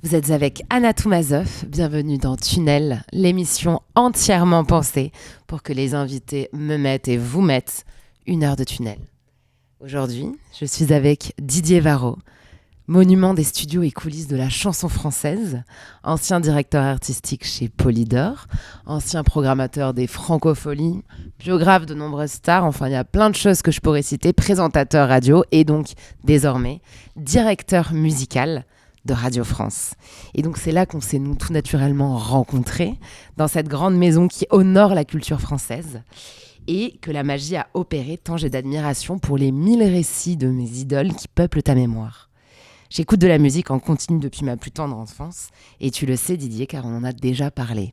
Vous êtes avec Anna Toumazov, bienvenue dans Tunnel, l'émission entièrement pensée pour que les invités me mettent et vous mettent une heure de tunnel. Aujourd'hui, je suis avec Didier Varro, monument des studios et coulisses de la chanson française, ancien directeur artistique chez Polydor, ancien programmateur des Francopholies, biographe de nombreuses stars, enfin il y a plein de choses que je pourrais citer, présentateur radio et donc désormais directeur musical de Radio France. Et donc c'est là qu'on s'est nous tout naturellement rencontrés, dans cette grande maison qui honore la culture française, et que la magie a opéré tant j'ai d'admiration pour les 1000 récits de mes idoles qui peuplent ta mémoire. J'écoute de la musique en continu depuis ma plus tendre enfance, et tu le sais Didier, car on en a déjà parlé.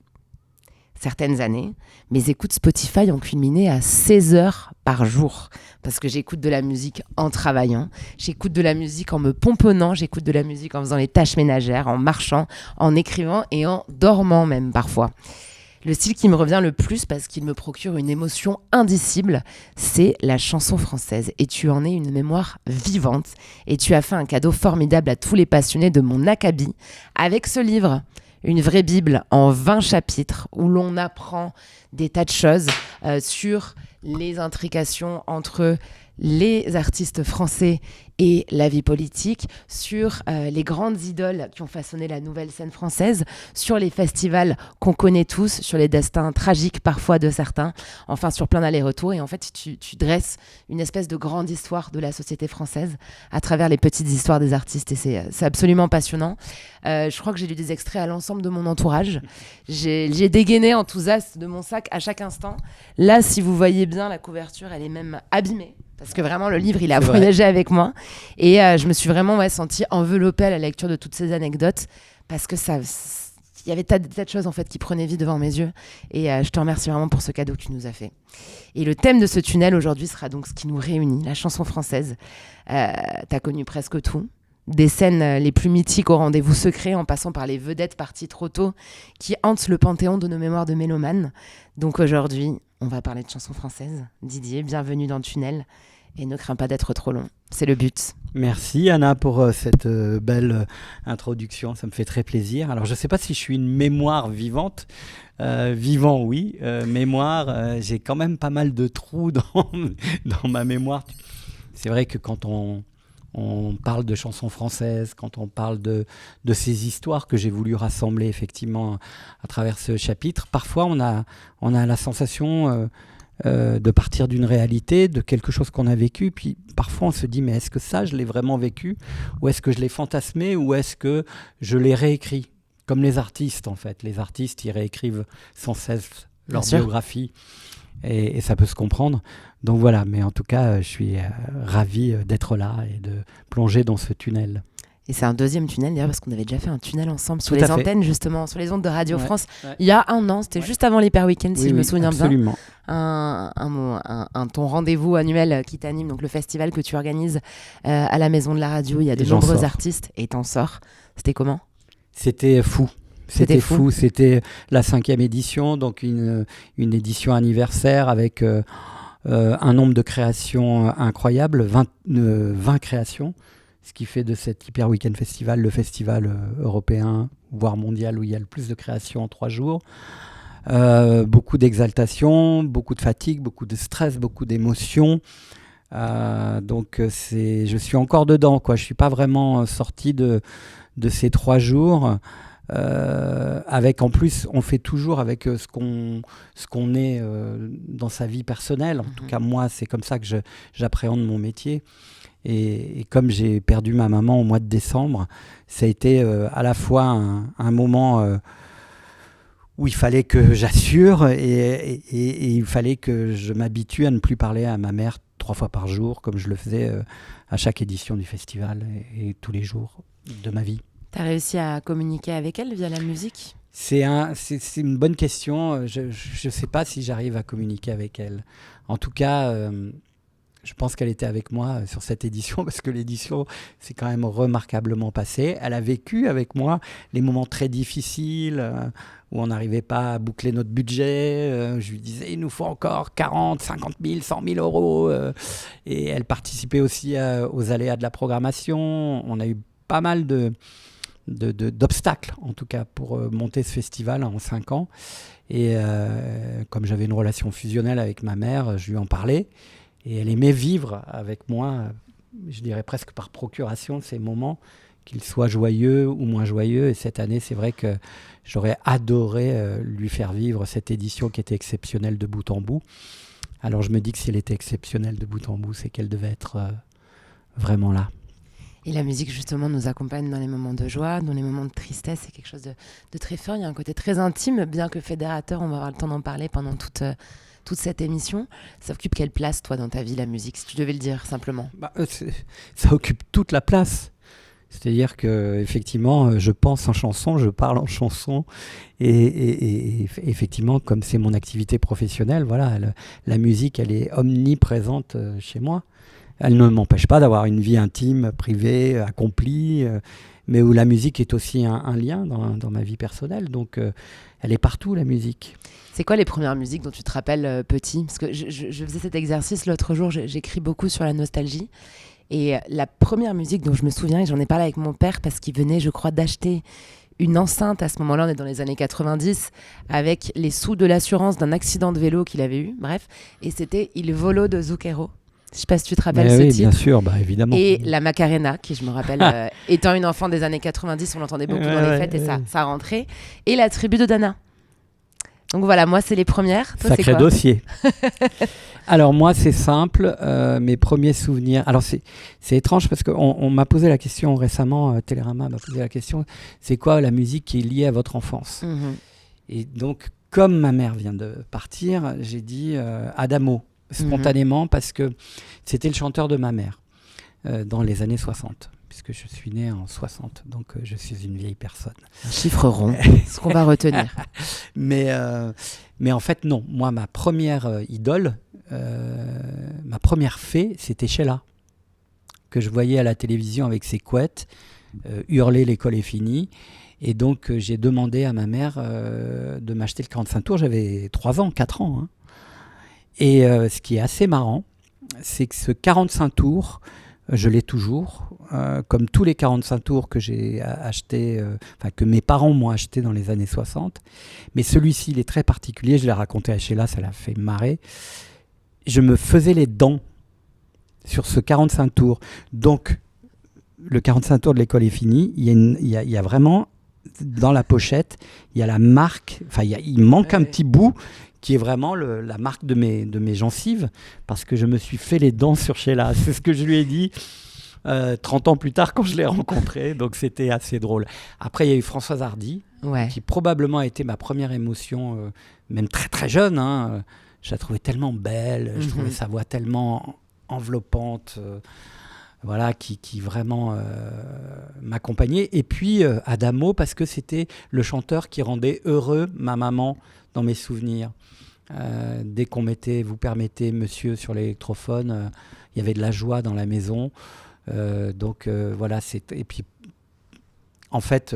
Certaines années, mes écoutes Spotify ont culminé à 16 heures par jour, parce que j'écoute de la musique en travaillant, j'écoute de la musique en me pomponnant, j'écoute de la musique en faisant les tâches ménagères, en marchant, en écrivant et en dormant même parfois. Le style qui me revient le plus parce qu'il me procure une émotion indicible, c'est la chanson française. Et tu en es une mémoire vivante. Et tu as fait un cadeau formidable à tous les passionnés de mon acabit avec ce livre. Une vraie Bible en 20 chapitres où l'on apprend des tas de choses sur les intrications entre les artistes français et la vie politique, sur les grandes idoles qui ont façonné la nouvelle scène française, sur les festivals qu'on connaît tous, sur les destins tragiques parfois de certains, enfin sur plein d'allers-retours. Et en fait, tu dresses une espèce de grande histoire de la société française à travers les petites histoires des artistes. Et c'est absolument passionnant. Je crois que j'ai lu des extraits à l'ensemble de mon entourage. J'ai dégainé enthousiaste de mon sac à chaque instant. Là, si vous voyez bien, la couverture, elle est même abîmée. Parce que vraiment, le livre, il a voyagé avec moi. Et je me suis vraiment sentie enveloppée à la lecture de toutes ces anecdotes. Parce que il y avait tas de choses en fait, qui prenaient vie devant mes yeux. Et je te remercie vraiment pour ce cadeau que tu nous as fait. Et le thème de ce tunnel aujourd'hui sera donc ce qui nous réunit, la chanson française. T'as connu presque tout. Des scènes les plus mythiques au rendez-vous secret, en passant par les vedettes parties trop tôt, qui hantent le panthéon de nos mémoires de mélomanes. Donc aujourd'hui, on va parler de chansons françaises. Didier, bienvenue dans le tunnel. Et ne crains pas d'être trop long, c'est le but. Merci Anna pour cette belle introduction, ça me fait très plaisir. Alors je ne sais pas si je suis une mémoire vivante, vivant oui, mémoire, j'ai quand même pas mal de trous dans ma mémoire. C'est vrai que quand on parle de chansons françaises, quand on parle de ces histoires que j'ai voulu rassembler effectivement à travers ce chapitre, parfois on a la sensation de partir d'une réalité, de quelque chose qu'on a vécu, puis parfois on se dit mais est-ce que ça je l'ai vraiment vécu, ou est-ce que je l'ai fantasmé, ou est-ce que je l'ai réécrit, comme les artistes en fait. Les artistes ils réécrivent sans cesse leur biographie et ça peut se comprendre. Donc voilà, mais en tout cas je suis ravi d'être là et de plonger dans ce tunnel. Et c'est un deuxième tunnel d'ailleurs parce qu'on avait déjà fait un tunnel ensemble sur les antennes justement, sur les ondes de Radio France il y a un an, c'était juste avant l'Hyper Weekend si je me souviens absolument. Bien. Ton rendez-vous annuel qui t'anime, donc le festival que tu organises à la Maison de la Radio, il y a de nombreux artistes et t'en sors. C'était comment ? C'était fou. C'était fou. C'était la 5e édition, donc une édition anniversaire avec un nombre de créations incroyable, 20 créations. Ce qui fait de cet Hyper Weekend Festival le festival européen, voire mondial, où il y a le plus de créations en 3 jours. Beaucoup d'exaltation, beaucoup de fatigue, beaucoup de stress, beaucoup d'émotions. Donc je suis encore dedans, quoi. Je ne suis pas vraiment sorti de ces 3 jours. Avec en plus, on fait toujours avec ce qu'on est dans sa vie personnelle. En tout cas, moi, c'est comme ça que j'appréhende mon métier. Et comme j'ai perdu ma maman au mois de décembre, ça a été à la fois un moment où il fallait que j'assure et il fallait que je m'habitue à ne plus parler à ma mère 3 fois par jour, comme je le faisais à chaque édition du festival et tous les jours de ma vie. Tu as réussi à communiquer avec elle via la musique ? C'est une bonne question. Je ne sais pas si j'arrive à communiquer avec elle. En tout cas... je pense qu'elle était avec moi sur cette édition parce que l'édition s'est quand même remarquablement passée. Elle a vécu avec moi les moments très difficiles où on n'arrivait pas à boucler notre budget. Je lui disais, il nous faut encore 40, 50 000, 100 000 euros. Et elle participait aussi aux aléas de la programmation. On a eu pas mal de d'obstacles, en tout cas, pour monter ce festival en 5 ans. Et comme j'avais une relation fusionnelle avec ma mère, je lui en parlais. Et elle aimait vivre avec moi, je dirais presque par procuration, ces moments, qu'ils soient joyeux ou moins joyeux. Et cette année, c'est vrai que j'aurais adoré lui faire vivre cette édition qui était exceptionnelle de bout en bout. Alors je me dis que si elle était exceptionnelle de bout en bout, c'est qu'elle devait être vraiment là. Et la musique, justement, nous accompagne dans les moments de joie, dans les moments de tristesse. C'est quelque chose de très fort. Il y a un côté très intime, bien que fédérateur. On va avoir le temps d'en parler pendant toute cette émission. Ça occupe quelle place, toi, dans ta vie, la musique, si tu devais le dire simplement? Ça occupe toute la place. C'est-à-dire qu'effectivement, je pense en chanson, je parle en chanson. Et effectivement, comme c'est mon activité professionnelle, voilà, la musique, elle est omniprésente chez moi. Elle ne m'empêche pas d'avoir une vie intime, privée, accomplie, mais où la musique est aussi un lien dans ma vie personnelle. Donc, elle est partout, la musique. C'est quoi les premières musiques dont tu te rappelles petit? Parce que je faisais cet exercice l'autre jour, j'écris beaucoup sur la nostalgie. Et la première musique dont je me souviens, et j'en ai parlé avec mon père parce qu'il venait, je crois, d'acheter une enceinte. À ce moment-là, on est dans les années 90, avec les sous de l'assurance d'un accident de vélo qu'il avait eu. Bref, et c'était Il Volo de Zucchero. Je ne sais pas si tu te rappelles ce titre. Oui, bien sûr, évidemment. Et la Macarena, qui je me rappelle, étant une enfant des années 90, on l'entendait beaucoup dans les fêtes et ça rentrait. Et la tribu de Dana. Donc voilà, moi, c'est les premières. Toi, Sacré dossier. Alors moi, c'est simple. Mes premiers souvenirs... Alors c'est étrange parce qu'on m'a posé la question récemment, Télérama m'a posé la question, c'est quoi la musique qui est liée à votre enfance? Et donc, comme ma mère vient de partir, j'ai dit Adamo, spontanément, parce que c'était le chanteur de ma mère dans les années 60. Puisque je suis né en 60, donc je suis une vieille personne. Un chiffre rond, ce qu'on va retenir. Mais en fait, non. Moi, ma première idole, ma première fée, c'était Sheila, que je voyais à la télévision avec ses couettes, hurler l'école est finie. Et donc, j'ai demandé à ma mère de m'acheter le 45 tours. J'avais 3 ans, 4 ans. Hein. Et ce qui est assez marrant, c'est que ce 45 tours, je l'ai toujours, comme tous les 45 tours que j'ai achetés, que mes parents m'ont acheté dans les années 60. Mais celui-ci, il est très particulier. Je l'ai raconté à Sheila, ça l'a fait marrer. Je me faisais les dents sur ce 45 tours. Donc, le 45 tours de l'école est fini. Il y a vraiment, dans la pochette, il y a la marque. Il manque un petit bout qui est vraiment la marque de mes gencives, parce que je me suis fait les dents sur Sheila. C'est ce que je lui ai dit 30 ans plus tard quand je l'ai rencontrée, donc c'était assez drôle. Après, il y a eu Françoise Hardy, qui probablement a été ma première émotion, même très très jeune. Hein. Je la trouvais tellement belle, je trouvais sa voix tellement enveloppante, qui vraiment m'accompagnait. Et puis Adamo, parce que c'était le chanteur qui rendait heureux ma maman dans mes souvenirs. Dès qu'on mettait Vous permettez, monsieur, sur l'électrophone, il y avait de la joie dans la maison. Voilà. Et puis, en fait,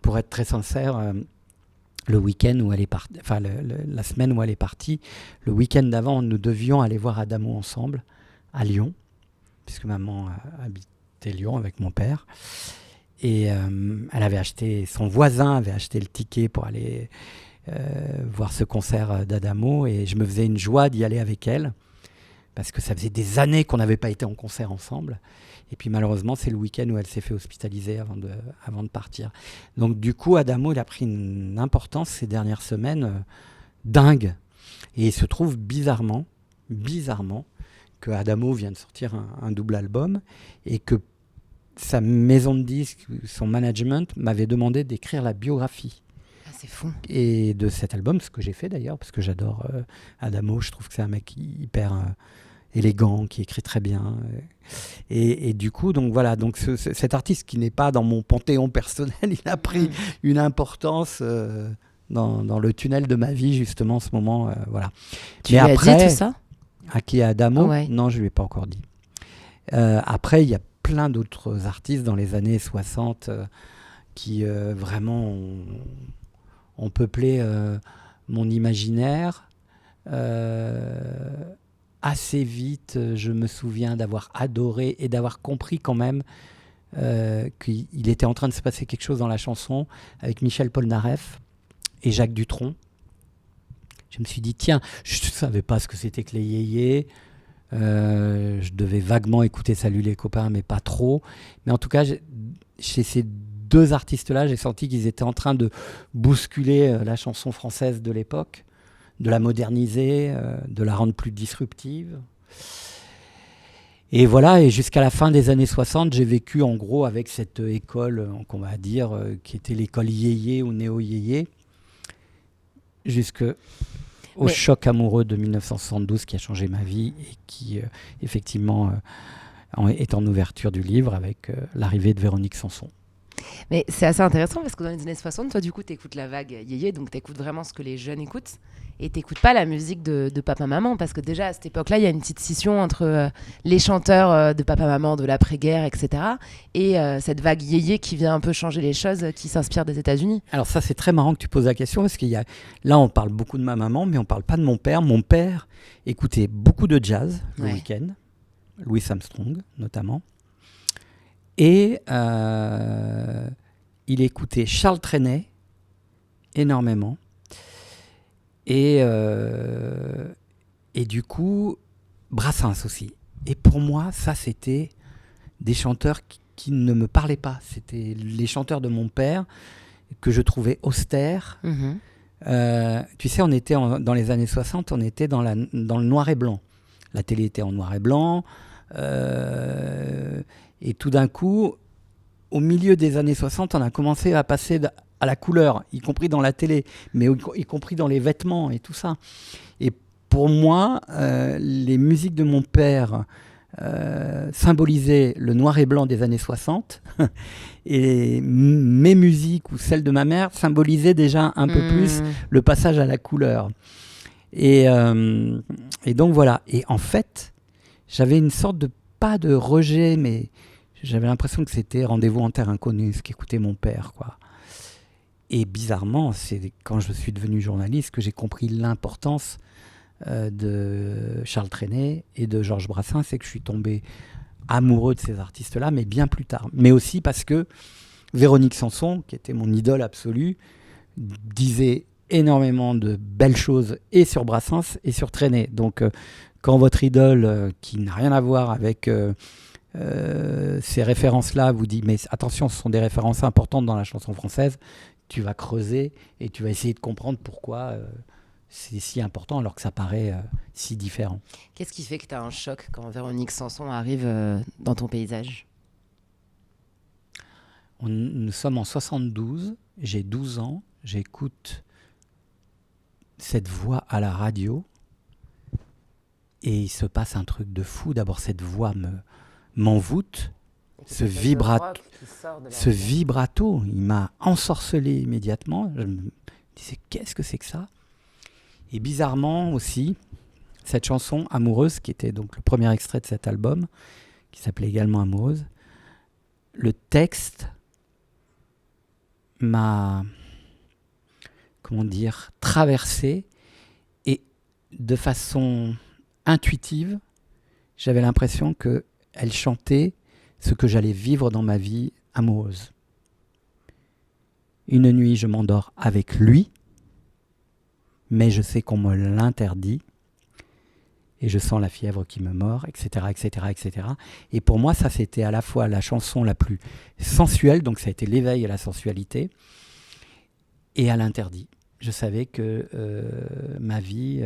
pour être très sincère, le week-end où elle est partie, la semaine où elle est partie, le week-end d'avant, nous devions aller voir Adamo ensemble à Lyon, puisque maman habitait Lyon avec mon père. Et son voisin avait acheté le ticket pour aller voir ce concert d'Adamo, et je me faisais une joie d'y aller avec elle, parce que ça faisait des années qu'on n'avait pas été en concert ensemble. Et puis malheureusement, c'est le week-end où elle s'est fait hospitaliser avant de partir. Donc du coup, Adamo, il a pris une importance ces dernières semaines dingue. Et il se trouve bizarrement, que Adamo vient de sortir un double album, et que sa maison de disques, son management, m'avait demandé d'écrire la biographie. C'est fou. Et de cet album, ce que j'ai fait d'ailleurs, parce que j'adore Adamo, je trouve que c'est un mec hyper élégant, qui écrit très bien. Et du coup, donc voilà, donc cet artiste qui n'est pas dans mon panthéon personnel, il a pris une importance dans le tunnel de ma vie, justement, en ce moment. Voilà. Tu lui as dit tout ça? À qui? À Adamo? Non, je ne lui ai pas encore dit. Après, il y a plein d'autres artistes dans les années 60 qui vraiment ont peuplé mon imaginaire. Assez vite, je me souviens d'avoir adoré et d'avoir compris quand même qu'il était en train de se passer quelque chose dans la chanson avec Michel Polnareff et Jacques Dutronc. Je me suis dit, tiens, je ne savais pas ce que c'était que les yéyés. Je devais vaguement écouter Salut les copains, mais pas trop. Mais en tout cas, chez ces deux artistes-là, j'ai senti qu'ils étaient en train de bousculer la chanson française de l'époque, de la moderniser, de la rendre plus disruptive. Et voilà, et jusqu'à la fin des années 60, j'ai vécu en gros avec cette école, qu'on va dire, qui était l'école yéyé ou néo-yéyé, jusqu'au choc amoureux de 1972 qui a changé ma vie et qui, effectivement, est en ouverture du livre avec l'arrivée de Véronique Sanson. Mais c'est assez intéressant parce que dans les années 60, toi, du coup, t'écoutes la vague yéyé, donc t'écoutes vraiment ce que les jeunes écoutent et t'écoutes pas la musique de papa-maman parce que déjà, à cette époque-là, il y a une petite scission entre les chanteurs de papa-maman de l'après-guerre, etc. et cette vague yéyé qui vient un peu changer les choses, qui s'inspire des États-Unis. Alors ça, c'est très marrant que tu poses la question parce là, on parle beaucoup de ma maman, mais on parle pas de mon père. Mon père écoutait beaucoup de jazz le week-end, Louis Armstrong notamment. Et il écoutait Charles Trenet énormément. Et du coup, Brassens aussi. Et pour moi, ça, c'était des chanteurs qui ne me parlaient pas. C'était les chanteurs de mon père que je trouvais austères. Mm-hmm. Tu sais, on était dans les années 60, on était dans le noir et blanc. La télé était en noir et blanc. Et tout d'un coup, au milieu des années 60, on a commencé à passer à la couleur, y compris dans la télé, mais y compris dans les vêtements et tout ça. Et pour moi, les musiques de mon père symbolisaient le noir et blanc des années 60, et mes musiques ou celles de ma mère symbolisaient déjà un peu plus le passage à la couleur. Et donc voilà. Et en fait, j'avais une sorte de, pas de rejet, mais j'avais l'impression que c'était Rendez-vous en terre inconnue, ce qu'écoutait mon père, quoi. Et bizarrement, c'est quand je suis devenu journaliste que j'ai compris l'importance de Charles Trenet et de Georges Brassens, c'est que je suis tombé amoureux de ces artistes-là, mais bien plus tard. Mais aussi parce que Véronique Sanson, qui était mon idole absolue, disait énormément de belles choses et sur Brassens et sur Trenet. Donc, quand votre idole, qui n'a rien à voir avec ces références-là, vous dit « mais attention, ce sont des références importantes dans la chanson française », tu vas creuser et tu vas essayer de comprendre pourquoi c'est si important alors que ça paraît si différent. Qu'est-ce qui fait que tu as un choc quand Véronique Sanson arrive dans ton paysage ? Nous sommes en 72, j'ai 12 ans, j'écoute cette voix à la radio et il se passe un truc de fou. D'abord, cette voix m'envoûte. Ce vibrato, il m'a ensorcelé immédiatement. Je me disais, qu'est-ce que c'est que ça ? Et bizarrement aussi, cette chanson Amoureuse, qui était donc le premier extrait de cet album, qui s'appelait également Amoureuse, le texte m'a, traversé, et de façon intuitive, j'avais l'impression qu'elle chantait ce que j'allais vivre dans ma vie amoureuse. Une nuit, je m'endors avec lui, mais je sais qu'on me l'interdit, et je sens la fièvre qui me mord, etc., etc., etc. Et pour moi, ça, c'était à la fois la chanson la plus sensuelle, donc ça a été l'éveil à la sensualité, et à l'interdit. Je savais que ma vie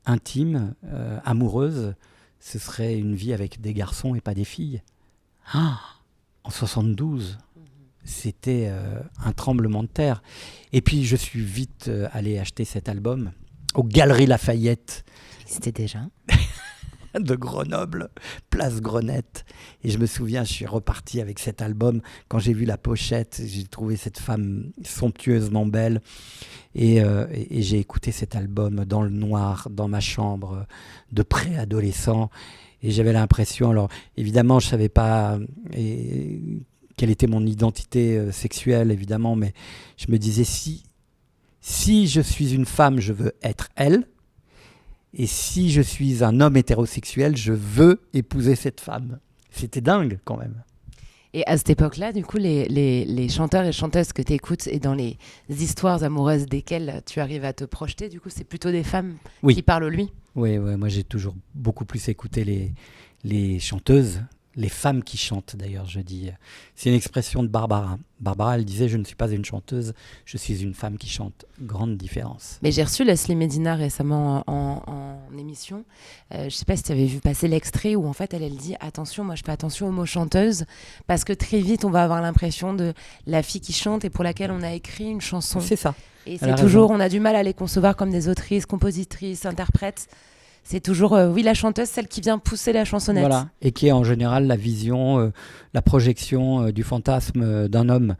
intime, amoureuse, ce serait une vie avec des garçons et pas des filles. En 72, c'était un tremblement de terre. Et puis, je suis vite allé acheter cet album aux Galeries Lafayette. C'était déjà de Grenoble, place Grenette. Et je me souviens, je suis reparti avec cet album. Quand j'ai vu la pochette, j'ai trouvé cette femme somptueusement belle. Et j'ai écouté cet album dans le noir, dans ma chambre, de préadolescent. Et j'avais l'impression, alors évidemment, je ne savais pas quelle était mon identité sexuelle, évidemment, mais je me disais, si je suis une femme, je veux être elle. Et si je suis un homme hétérosexuel, je veux épouser cette femme. C'était dingue, quand même. Et à cette époque-là, du coup, les chanteurs et chanteuses que tu écoutes et dans les histoires amoureuses desquelles tu arrives à te projeter, du coup, c'est plutôt des femmes qui parlent lui. Oui, moi j'ai toujours beaucoup plus écouté les chanteuses, les femmes qui chantent d'ailleurs, je dis. C'est une expression de Barbara. Barbara, elle disait « Je ne suis pas une chanteuse, je suis une femme qui chante ». Grande différence. Mais j'ai reçu Leslie Medina récemment en émission. Je ne sais pas si tu avais vu passer l'extrait où en fait elle dit « Attention, moi je fais attention au mot chanteuse parce que très vite on va avoir l'impression de la fille qui chante et pour laquelle on a écrit une chanson. » C'est ça. Et c'est toujours, on a du mal à les concevoir comme des autrices, compositrices, interprètes. C'est toujours, la chanteuse, celle qui vient pousser la chansonnette. Voilà, et qui est en général la vision, la projection du fantasme d'un homme.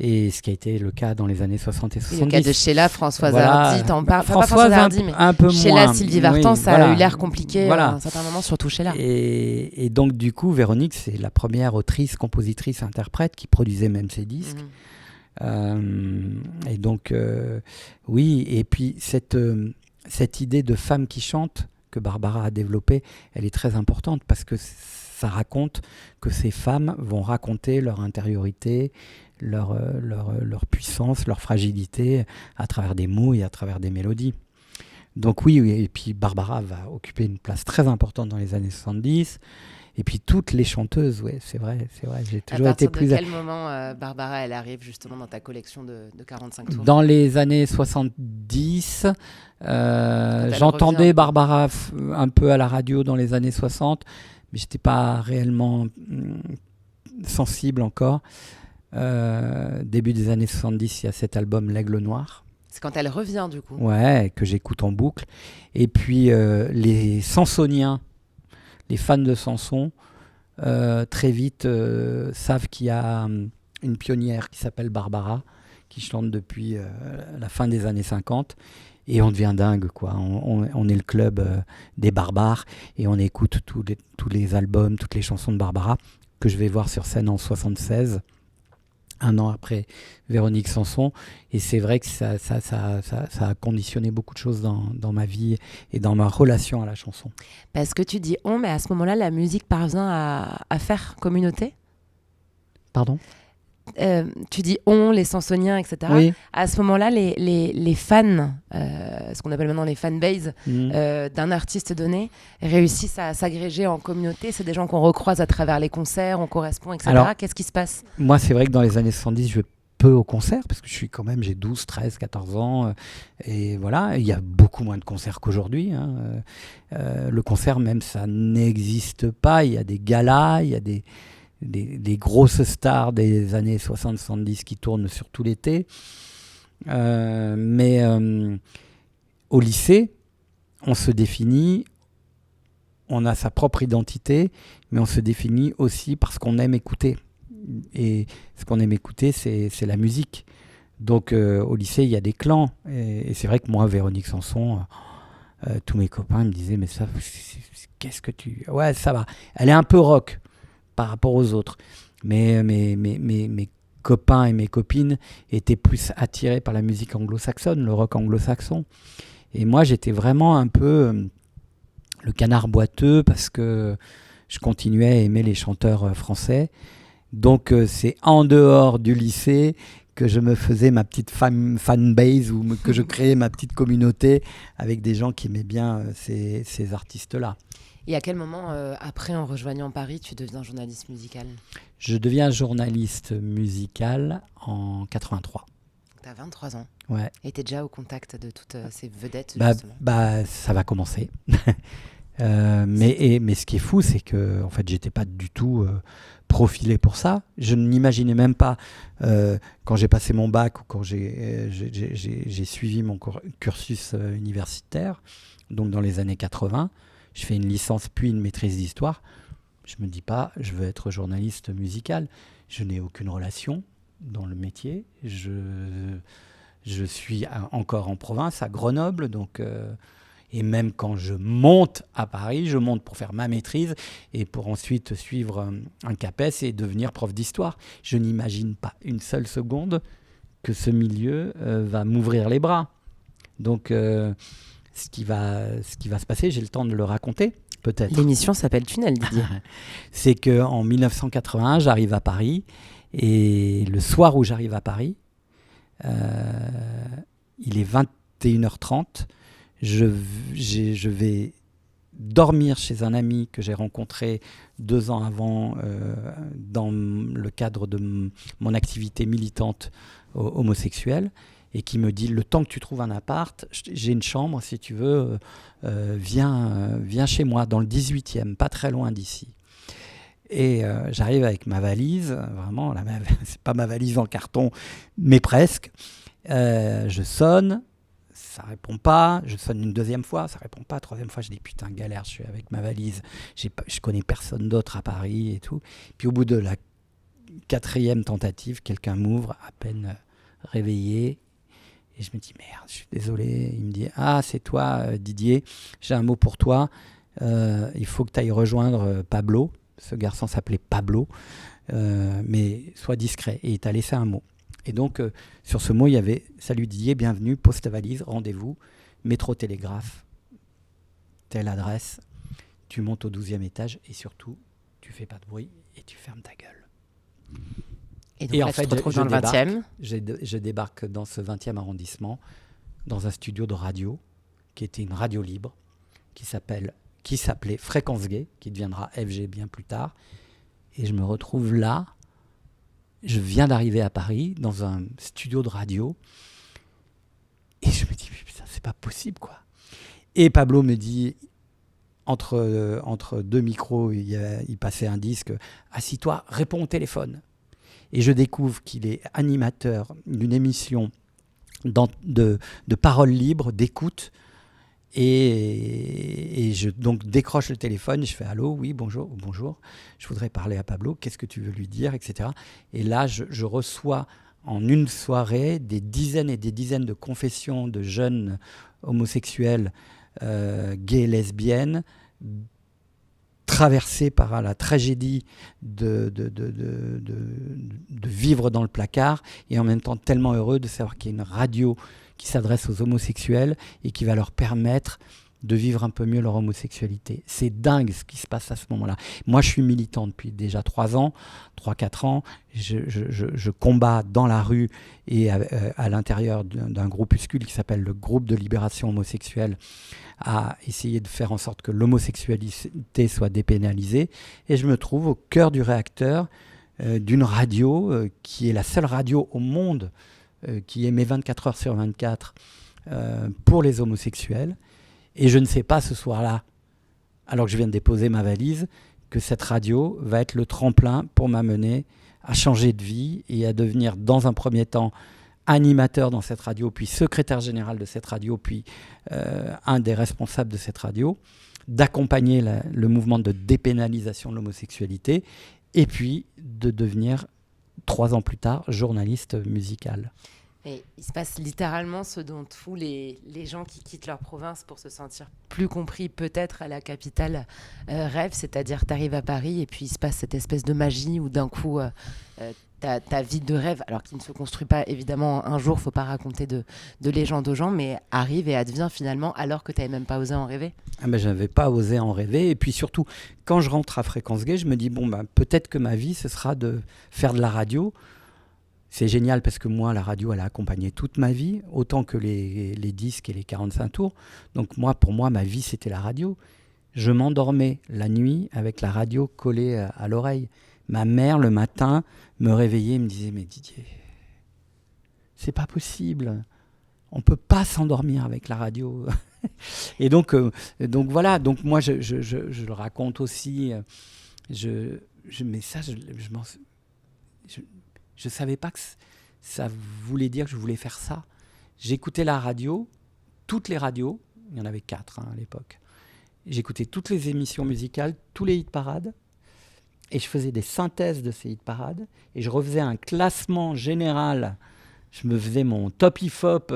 Et ce qui a été le cas dans les années 60 et 70. Le cas de Sheila, Françoise Hardy, t'en parles. Pas Françoise Hardy, mais un peu Sheila, moins. Sylvie Vartan, ça a eu l'air compliqué à un certain moment, surtout Sheila. Et donc, du coup, Véronique, c'est la première autrice, compositrice, interprète qui produisait même ses disques. Et donc, oui, et puis cette idée de femme qui chante que Barbara a développée, elle est très importante parce que ça raconte que ces femmes vont raconter leur intériorité, leur puissance, leur fragilité à travers des mots et à travers des mélodies. Donc oui, et puis Barbara va occuper une place très importante dans les années 70. Et puis toutes les chanteuses, ouais, c'est vrai, j'ai toujours été plus... À quel moment Barbara, elle arrive justement dans ta collection de 45 tours? Dans les années 70, j'entendais Barbara un peu à la radio dans les années 60, mais je n'étais pas réellement sensible encore. Début des années 70, il y a cet album L'Aigle Noir. C'est quand elle revient du coup. Ouais, que j'écoute en boucle. Et puis les Sansoniens, les fans de Samson, très vite savent qu'il y a une pionnière qui s'appelle Barbara, qui chante depuis la fin des années 50. Et on devient dingue, quoi. On est le club des barbares et on écoute tous les albums, toutes les chansons de Barbara que je vais voir sur scène en 76. Un an après Véronique Sanson. Et c'est vrai que ça a conditionné beaucoup de choses dans ma vie et dans ma relation à la chanson. Parce que tu dis « on », mais à ce moment-là, la musique parvient à faire communauté ? Pardon ? Tu dis « on », les Sansoniens, etc. Oui. À ce moment-là, les fans, ce qu'on appelle maintenant les fanbases d'un artiste donné, réussissent à s'agréger en communauté. C'est des gens qu'on recroise à travers les concerts, on correspond, etc. Alors, qu'est-ce qui se passe ? Moi, c'est vrai que dans les années 70, je vais peu au concert parce que j'ai 12, 13, 14 ans et voilà, il y a beaucoup moins de concerts qu'aujourd'hui. Le concert même, ça n'existe pas. Il y a des galas, il y a des grosses stars des années 60-70 qui tournent sur tout l'été. Mais au lycée, on se définit, on a sa propre identité, mais on se définit aussi parce qu'on aime écouter. Et ce qu'on aime écouter, c'est la musique. Donc au lycée, il y a des clans. Et c'est vrai que moi, Véronique Sanson, tous mes copains me disaient « Mais ça, qu'est-ce que tu... » Ouais, ça va. Elle est un peu rock par rapport aux autres. Mais mes copains et mes copines étaient plus attirés par la musique anglo-saxonne, le rock anglo-saxon. Et moi, j'étais vraiment un peu le canard boiteux parce que je continuais à aimer les chanteurs français. Donc, c'est en dehors du lycée que je me faisais ma petite fanbase ou que je créais ma petite communauté avec des gens qui aimaient bien ces artistes-là. Et à quel moment, après, en rejoignant Paris, tu deviens journaliste musical ? Je deviens journaliste musical en 83. Tu as 23 ans. Ouais. Et tu es déjà au contact de toutes ces vedettes, justement. Ça va commencer. Mais ce qui est fou, c'est que en fait, j'étais pas du tout profilé pour ça. Je n'imaginais même pas, quand j'ai passé mon bac ou quand j'ai suivi mon cursus universitaire, donc dans les années 80, je fais une licence puis une maîtrise d'histoire. Je me dis pas, je veux être journaliste musical. Je n'ai aucune relation dans le métier. Je suis encore en province, à Grenoble, donc... Et même quand je monte à Paris, je monte pour faire ma maîtrise et pour ensuite suivre un CAPES et devenir prof d'histoire. Je n'imagine pas une seule seconde que ce milieu va m'ouvrir les bras. Donc, ce qui va se passer, j'ai le temps de le raconter. peut-être. L'émission s'appelle Tunnel, Didier. C'est qu'en 1981, j'arrive à Paris, et le soir où j'arrive à Paris, il est 21h30, je vais dormir chez un ami que j'ai rencontré 2 ans avant dans le cadre de mon activité militante homosexuelle, et qui me dit: le temps que tu trouves un appart, j'ai une chambre, si tu veux, viens chez moi, dans le 18e, pas très loin d'ici. Et j'arrive avec ma valise, vraiment, c'est pas ma valise en carton, mais presque. Je sonne, ça répond pas. Je sonne une 2e fois, ça répond pas. 3e fois, je dis putain, galère, je suis avec ma valise. Je connais personne d'autre à Paris et tout. Puis au bout de la 4e tentative, quelqu'un m'ouvre, à peine réveillé. Et je me dis merde, je suis désolé. Il me dit: ah, c'est toi, Didier, j'ai un mot pour toi. Il faut que tu ailles rejoindre Pablo. Ce garçon s'appelait Pablo, mais sois discret. Et il t'a laissé un mot. Et donc, sur ce mot, il y avait: salut Didier, bienvenue, pose ta valise, rendez-vous, métro Télégraphe, telle adresse, tu montes au 12e étage et surtout, tu fais pas de bruit et tu fermes ta gueule. Et donc, en fait, tu te retrouves dans le 20e. Je débarque dans ce 20e arrondissement, dans un studio de radio, qui était une radio libre, qui s'appelait Fréquence Gay, qui deviendra FG bien plus tard. Et je me retrouve là. Je viens d'arriver à Paris, dans un studio de radio. Et je me dis, putain, c'est pas possible, quoi. Et Pablo me dit, entre 2 micros, il passait un disque: assis-toi, réponds au téléphone. Et je découvre qu'il est animateur d'une émission de paroles libres, d'écoute. Et je donc décroche le téléphone, je fais: allô, oui, bonjour, je voudrais parler à Pablo, qu'est-ce que tu veux lui dire, etc. Et là, je reçois en une soirée des dizaines et des dizaines de confessions de jeunes homosexuels, gays, lesbiennes, traversés par la tragédie de vivre dans le placard, et en même temps tellement heureux de savoir qu'il y a une radio qui s'adresse aux homosexuels et qui va leur permettre de vivre un peu mieux leur homosexualité. C'est dingue ce qui se passe à ce moment-là. Moi, je suis militant depuis déjà 3-4 ans. Je combats dans la rue et à l'intérieur d'un groupuscule qui s'appelle le Groupe de Libération Homosexuelle, à essayer de faire en sorte que l'homosexualité soit dépénalisée. Et je me trouve au cœur du réacteur d'une radio qui est la seule radio au monde qui émet 24 heures sur 24 pour les homosexuels. Et je ne sais pas ce soir-là, alors que je viens de déposer ma valise, que cette radio va être le tremplin pour m'amener à changer de vie et à devenir, dans un premier temps, animateur dans cette radio, puis secrétaire général de cette radio, puis un des responsables de cette radio, d'accompagner le mouvement de dépénalisation de l'homosexualité, et puis de devenir, 3 ans plus tard, journaliste musical. Et il se passe littéralement ce dont tous les gens qui quittent leur province pour se sentir plus compris, peut-être à la capitale, rêvent, c'est-à-dire tu arrives à Paris et puis il se passe cette espèce de magie où d'un coup ta vie de rêve, alors qu'il ne se construit pas évidemment un jour, il ne faut pas raconter de légendes aux gens, mais arrive et advient finalement alors que tu n'avais même pas osé en rêver. Ah ben, je n'avais pas osé en rêver, et puis surtout quand je rentre à Fréquence Gay, je me dis peut-être que ma vie ce sera de faire de la radio. C'est génial parce que moi, la radio, elle a accompagné toute ma vie, autant que les disques et les 45 tours. Donc pour moi, ma vie, c'était la radio. Je m'endormais la nuit avec la radio collée à l'oreille. Ma mère, le matin, me réveillait et me disait: mais Didier, c'est pas possible. On ne peut pas s'endormir avec la radio. Et donc voilà. Donc moi, je le raconte aussi. Mais ça, je ne savais pas que ça voulait dire que je voulais faire ça. J'écoutais la radio, toutes les radios, il y en avait 4 à l'époque. J'écoutais toutes les émissions musicales, tous les hit-parades, et je faisais des synthèses de ces hit-parades, et je refaisais un classement général. Je me faisais mon top hip-hop,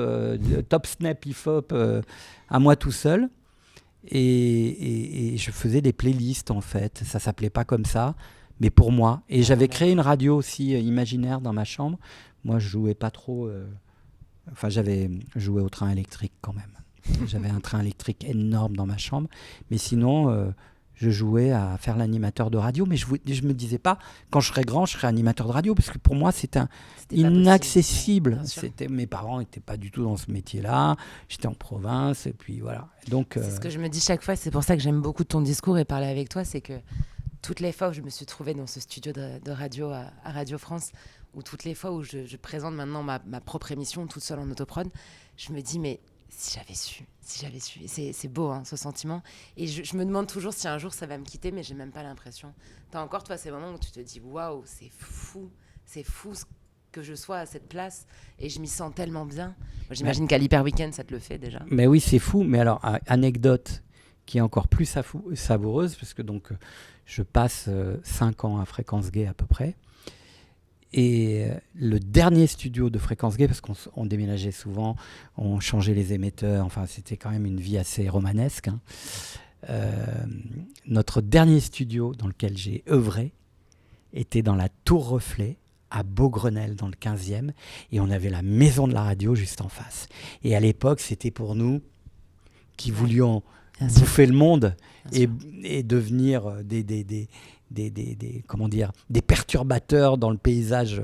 top snap hip-hop à moi tout seul, et je faisais des playlists en fait. Ça ne s'appelait pas comme ça, mais pour moi. Et j'avais créé une radio aussi imaginaire dans ma chambre. Moi, je jouais pas trop. Je jouais au train électrique quand même. J'avais un train électrique énorme dans ma chambre. Mais sinon, je jouais à faire l'animateur de radio, mais je me disais pas, quand je serai grand, je serai animateur de radio, parce que pour moi, c'était inaccessible. Mes parents n'étaient pas du tout dans ce métier-là. J'étais en province, et puis voilà. Donc, c'est ce que je me dis chaque fois. C'est pour ça que j'aime beaucoup ton discours et parler avec toi. C'est que toutes les fois où je me suis trouvée dans ce studio de radio à Radio France, ou toutes les fois où je présente maintenant ma propre émission toute seule en autoprod, je me dis, mais si j'avais su. Et c'est beau, hein, ce sentiment. Et je me demande toujours si un jour ça va me quitter, mais j'ai même pas l'impression. T'as encore, toi, ces moments où tu te dis, waouh, c'est fou que je sois à cette place, et je m'y sens tellement bien. Moi, j'imagine qu'à l'Hyper Weekend, ça te le fait déjà. Mais oui, c'est fou. Mais alors, anecdote qui est encore plus savoureuse, parce que donc, je passe 5 ans à Fréquence Gay à peu près. Et le dernier studio de Fréquence Gay, parce qu'on déménageait souvent, on changeait les émetteurs, enfin c'était quand même une vie assez romanesque. Hein. Notre dernier studio dans lequel j'ai œuvré était dans la Tour Reflet, à Beaugrenelle, dans le 15e, et on avait la maison de la radio juste en face. Et à l'époque, c'était pour nous qui voulions bouffer le monde et devenir des perturbateurs dans le paysage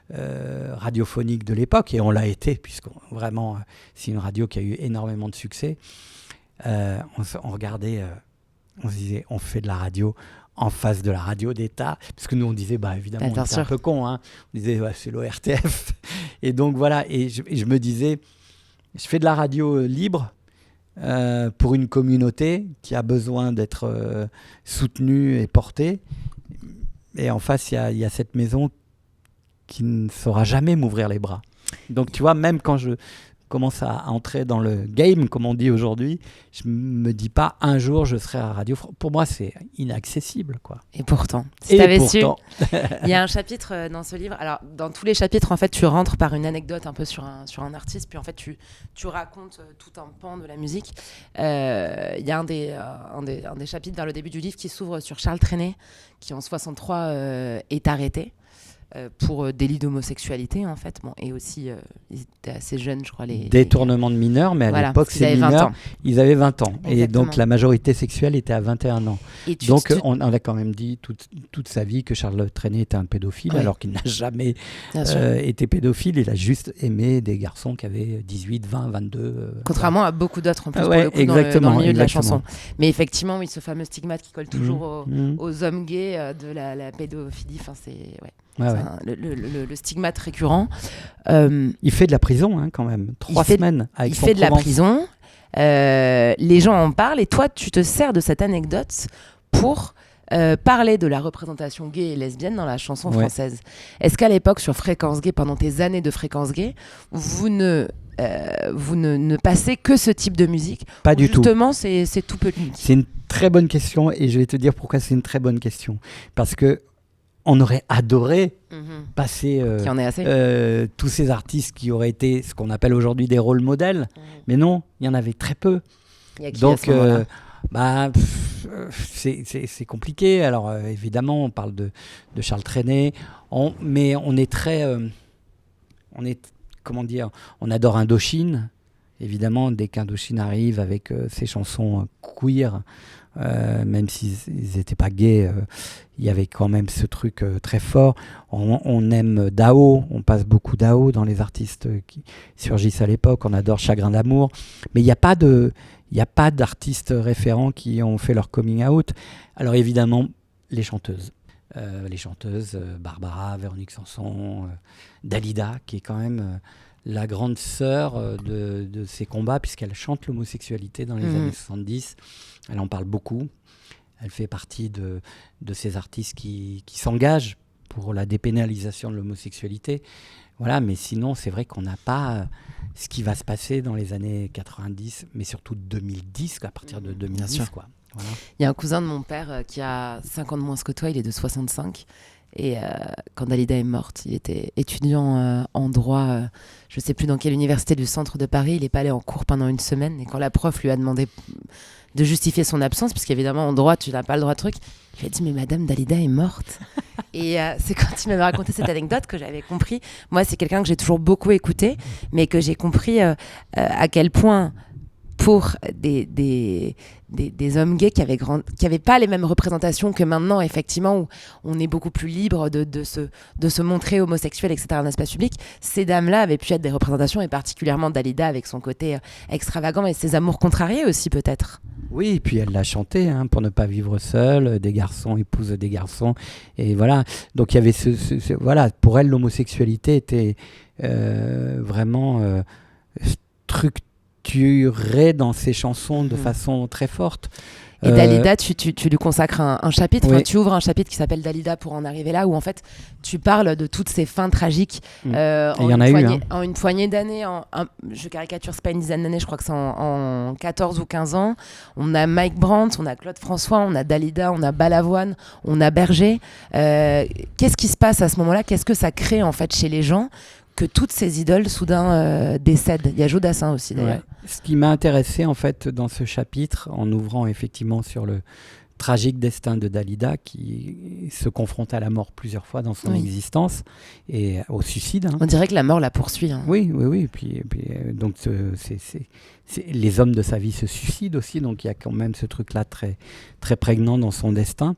radiophonique de l'époque, et on l'a été, puisque vraiment c'est une radio qui a eu énormément de succès. On regardait, on se disait, on fait de la radio en face de la radio d'État, parce que nous on disait, évidemment, on était un peu con, hein. On disait, c'est l'ORTF, et donc voilà, et je me disais, je fais de la radio libre, pour une communauté qui a besoin d'être soutenue et portée. Et en face, il y a cette maison qui ne saura jamais m'ouvrir les bras. Donc, tu vois, même quand je commence à entrer dans le game, comme on dit aujourd'hui, je ne me dis pas un jour je serai à Radio France. Pour moi, c'est inaccessible, quoi. Et pourtant, si tu avais su, il y a un chapitre dans ce livre. Alors, dans tous les chapitres, en fait, tu rentres par une anecdote un peu sur un artiste, puis en fait, tu racontes tout un pan de la musique. Il y a un des chapitres vers le début du livre qui s'ouvre sur Charles Trenet, qui en 63 est arrêté. Pour délit d'homosexualité, en fait. Bon, et aussi, ils étaient assez jeunes, je crois. Détournement de mineurs, mais à l'époque, ces mineurs, ils avaient 20 ans. Exactement. Et donc, la majorité sexuelle était à 21 ans. Donc, on a quand même dit toute sa vie que Charles Trenet était un pédophile, alors qu'il n'a jamais été pédophile. Il a juste aimé des garçons qui avaient 18, 20, 22... Contrairement à beaucoup d'autres, en plus, pour le coup, dans le milieu de la chanson. Mais effectivement, oui, ce fameux stigmate qui colle toujours aux hommes gays de la pédophilie, enfin, c'est... Ouais. Le stigmate récurrent. Il fait de la prison, hein, quand même. 3 semaines avec son Il fait de la prison. Les gens en parlent, et toi, tu te sers de cette anecdote pour parler de la représentation gay et lesbienne dans la chanson française. Est-ce qu'à l'époque, sur Fréquence Gay, pendant tes années de Fréquence Gay, vous ne passez que ce type de musique? Pas du tout. Justement, c'est tout petit. C'est une très bonne question, et je vais te dire pourquoi c'est une très bonne question. Parce que on aurait adoré passer tous ces artistes qui auraient été ce qu'on appelle aujourd'hui des rôles modèles. Mais non, il y en avait très peu. Donc, c'est compliqué. Alors, évidemment, on parle de Charles Trenet, mais on est très... on adore Indochine. Évidemment, dès qu'Indochine arrive avec ses chansons queer, même s'ils n'étaient pas gays, il y avait quand même ce truc très fort. On aime Dao, on passe beaucoup Dao dans les artistes qui surgissent à l'époque. On adore Chagrin d'amour, mais il n'y a pas d'artistes référents qui ont fait leur coming out. Alors évidemment, les chanteuses. Barbara, Véronique Sanson, Dalida, qui est quand même la grande sœur de ces combats, puisqu'elle chante l'homosexualité dans les années 70. Elle en parle beaucoup. Elle fait partie de ces artistes qui s'engagent pour la dépénalisation de l'homosexualité. Voilà, mais sinon, c'est vrai qu'on n'a pas ce qui va se passer dans les années 90, mais surtout 2010, à partir de 2010, quoi. Voilà. Il y a un cousin de mon père qui a 5 ans de moins que toi, il est de 65. Et quand Dalida est morte, il était étudiant en droit, je ne sais plus dans quelle université du centre de Paris. Il n'est pas allé en cours pendant une semaine. Et quand la prof lui a demandé de justifier son absence, puisqu'évidemment en droit, tu n'as pas le droit de truc, il lui a dit « Mais madame Dalida est morte ». Et c'est quand il m'avait raconté cette anecdote que j'avais compris. Moi, c'est quelqu'un que j'ai toujours beaucoup écouté, mais que j'ai compris à quel point... carrefour des hommes gays qui avaient pas les mêmes représentations que maintenant, effectivement, où on est beaucoup plus libre de se montrer homosexuel, etc., en espace public. Ces dames-là avaient pu être des représentations, et particulièrement Dalida avec son côté extravagant et ses amours contrariés aussi, peut-être. Oui, et puis elle l'a chanté, pour ne pas vivre seule, des garçons épousent des garçons, et voilà. Donc il y avait voilà, pour elle, l'homosexualité était vraiment structurée dans ses chansons de façon très forte. Et Dalida, tu lui consacres un chapitre, oui. Tu ouvres un chapitre qui s'appelle Dalida pour en arriver là, où en fait tu parles de toutes ces fins tragiques Il y en a en une poignée d'années, je caricature, c'est pas une dizaine d'années, je crois que c'est en 14 ou 15 ans. On a Mike Brandt, on a Claude François, on a Dalida, on a Balavoine, on a Berger. Qu'est-ce qui se passe à ce moment-là? Qu'est-ce que ça crée en fait chez les gens que toutes ces idoles soudain décèdent? Il y a Jodassin aussi d'ailleurs. Ouais. Ce qui m'a intéressé en fait dans ce chapitre, en ouvrant effectivement sur le tragique destin de Dalida qui se confronte à la mort plusieurs fois dans son existence et au suicide. On dirait que la mort la poursuit. Oui. Et puis donc les hommes de sa vie se suicident aussi, donc il y a quand même ce truc-là très, très prégnant dans son destin.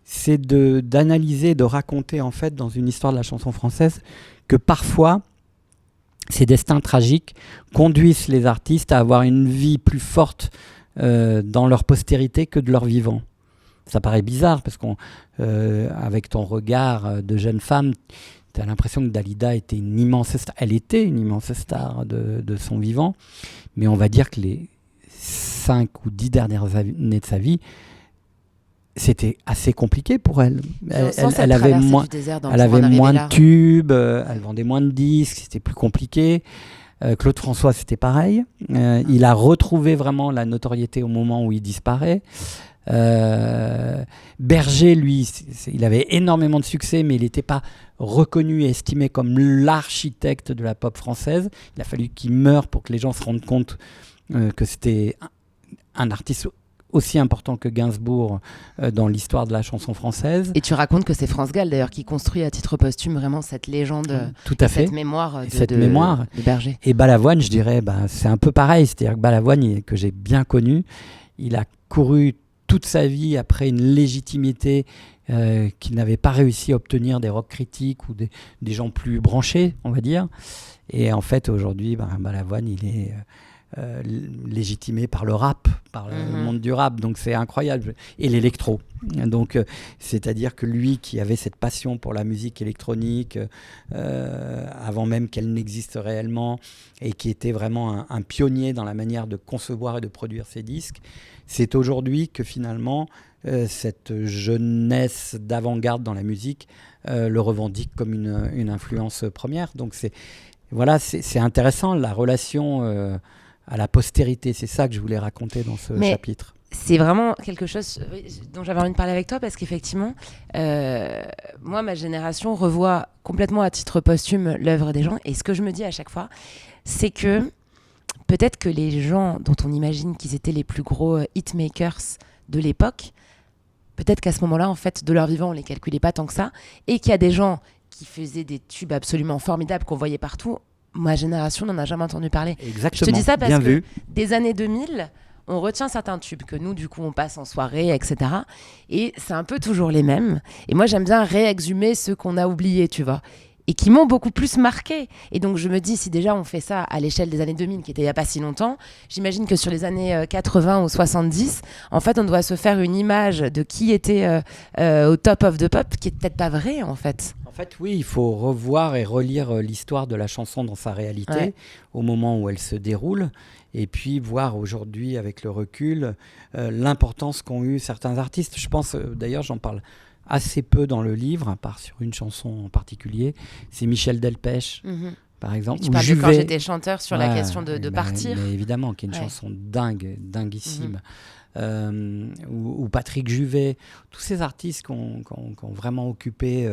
C'est d'analyser, de raconter en fait dans une histoire de la chanson française que parfois ces destins tragiques conduisent les artistes à avoir une vie plus forte dans leur postérité que de leur vivant. Ça paraît bizarre parce qu'avec ton regard de jeune femme, tu as l'impression que Dalida était une immense star. Elle était une immense star de son vivant, mais on va dire que les 5 ou 10 dernières années de sa vie, c'était assez compliqué pour elle. Elle avait moins de tubes, elle vendait moins de disques, c'était plus compliqué. Claude François, c'était pareil. Il a retrouvé vraiment la notoriété au moment où il disparaît. Berger, lui, il avait énormément de succès, mais il n'était pas reconnu et estimé comme l'architecte de la pop française. Il a fallu qu'il meure pour que les gens se rendent compte que c'était un artiste aussi important que Gainsbourg dans l'histoire de la chanson française. Et tu racontes que c'est France Gall d'ailleurs qui construit à titre posthume vraiment cette légende, tout à fait. Cette mémoire de Berger. Et Balavoine, je dirais, c'est un peu pareil. C'est-à-dire que Balavoine, que j'ai bien connu, il a couru toute sa vie après une légitimité qu'il n'avait pas réussi à obtenir des rock critiques ou des gens plus branchés, on va dire. Et en fait, aujourd'hui, Balavoine, il est légitimé par le rap, par le monde du rap, donc c'est incroyable, et l'électro. Donc c'est-à-dire que lui qui avait cette passion pour la musique électronique avant même qu'elle n'existe réellement, et qui était vraiment un pionnier dans la manière de concevoir et de produire ses disques, c'est aujourd'hui que finalement cette jeunesse d'avant-garde dans la musique le revendique comme une influence première. Donc c'est intéressant, la relation à la postérité. C'est ça que je voulais raconter dans ce chapitre. C'est vraiment quelque chose dont j'avais envie de parler avec toi, parce qu'effectivement, moi, ma génération revoit complètement à titre posthume l'œuvre des gens. Et ce que je me dis à chaque fois, c'est que peut-être que les gens dont on imagine qu'ils étaient les plus gros hitmakers de l'époque, peut-être qu'à ce moment-là, en fait, de leur vivant, on les calculait pas tant que ça, et qu'il y a des gens qui faisaient des tubes absolument formidables qu'on voyait partout. Ma génération n'en a jamais entendu parler. Exactement. Je te dis ça parce Bien que vu. Des années 2000, on retient certains tubes que nous, du coup, on passe en soirée, etc. Et c'est un peu toujours les mêmes. Et moi, j'aime bien réexhumer ceux qu'on a oubliés, tu vois, et qui m'ont beaucoup plus marqué. Et donc, je me dis, si déjà on fait ça à l'échelle des années 2000, qui était il n'y a pas si longtemps, j'imagine que sur les années 80 ou 70, en fait, on doit se faire une image de qui était au top of the pop, qui est peut-être pas vrai, en fait. En fait, oui, il faut revoir et relire l'histoire de la chanson dans sa réalité, au moment où elle se déroule, et puis voir aujourd'hui, avec le recul, l'importance qu'ont eu certains artistes. Je pense, d'ailleurs, j'en parle assez peu dans le livre, à part sur une chanson en particulier, c'est Michel Delpech, par exemple. Tu parles de Quand j'étais chanteur, sur la question de partir. Mais évidemment, qui est une chanson dinguissime. Ou Patrick Juvet, tous ces artistes qui ont vraiment occupé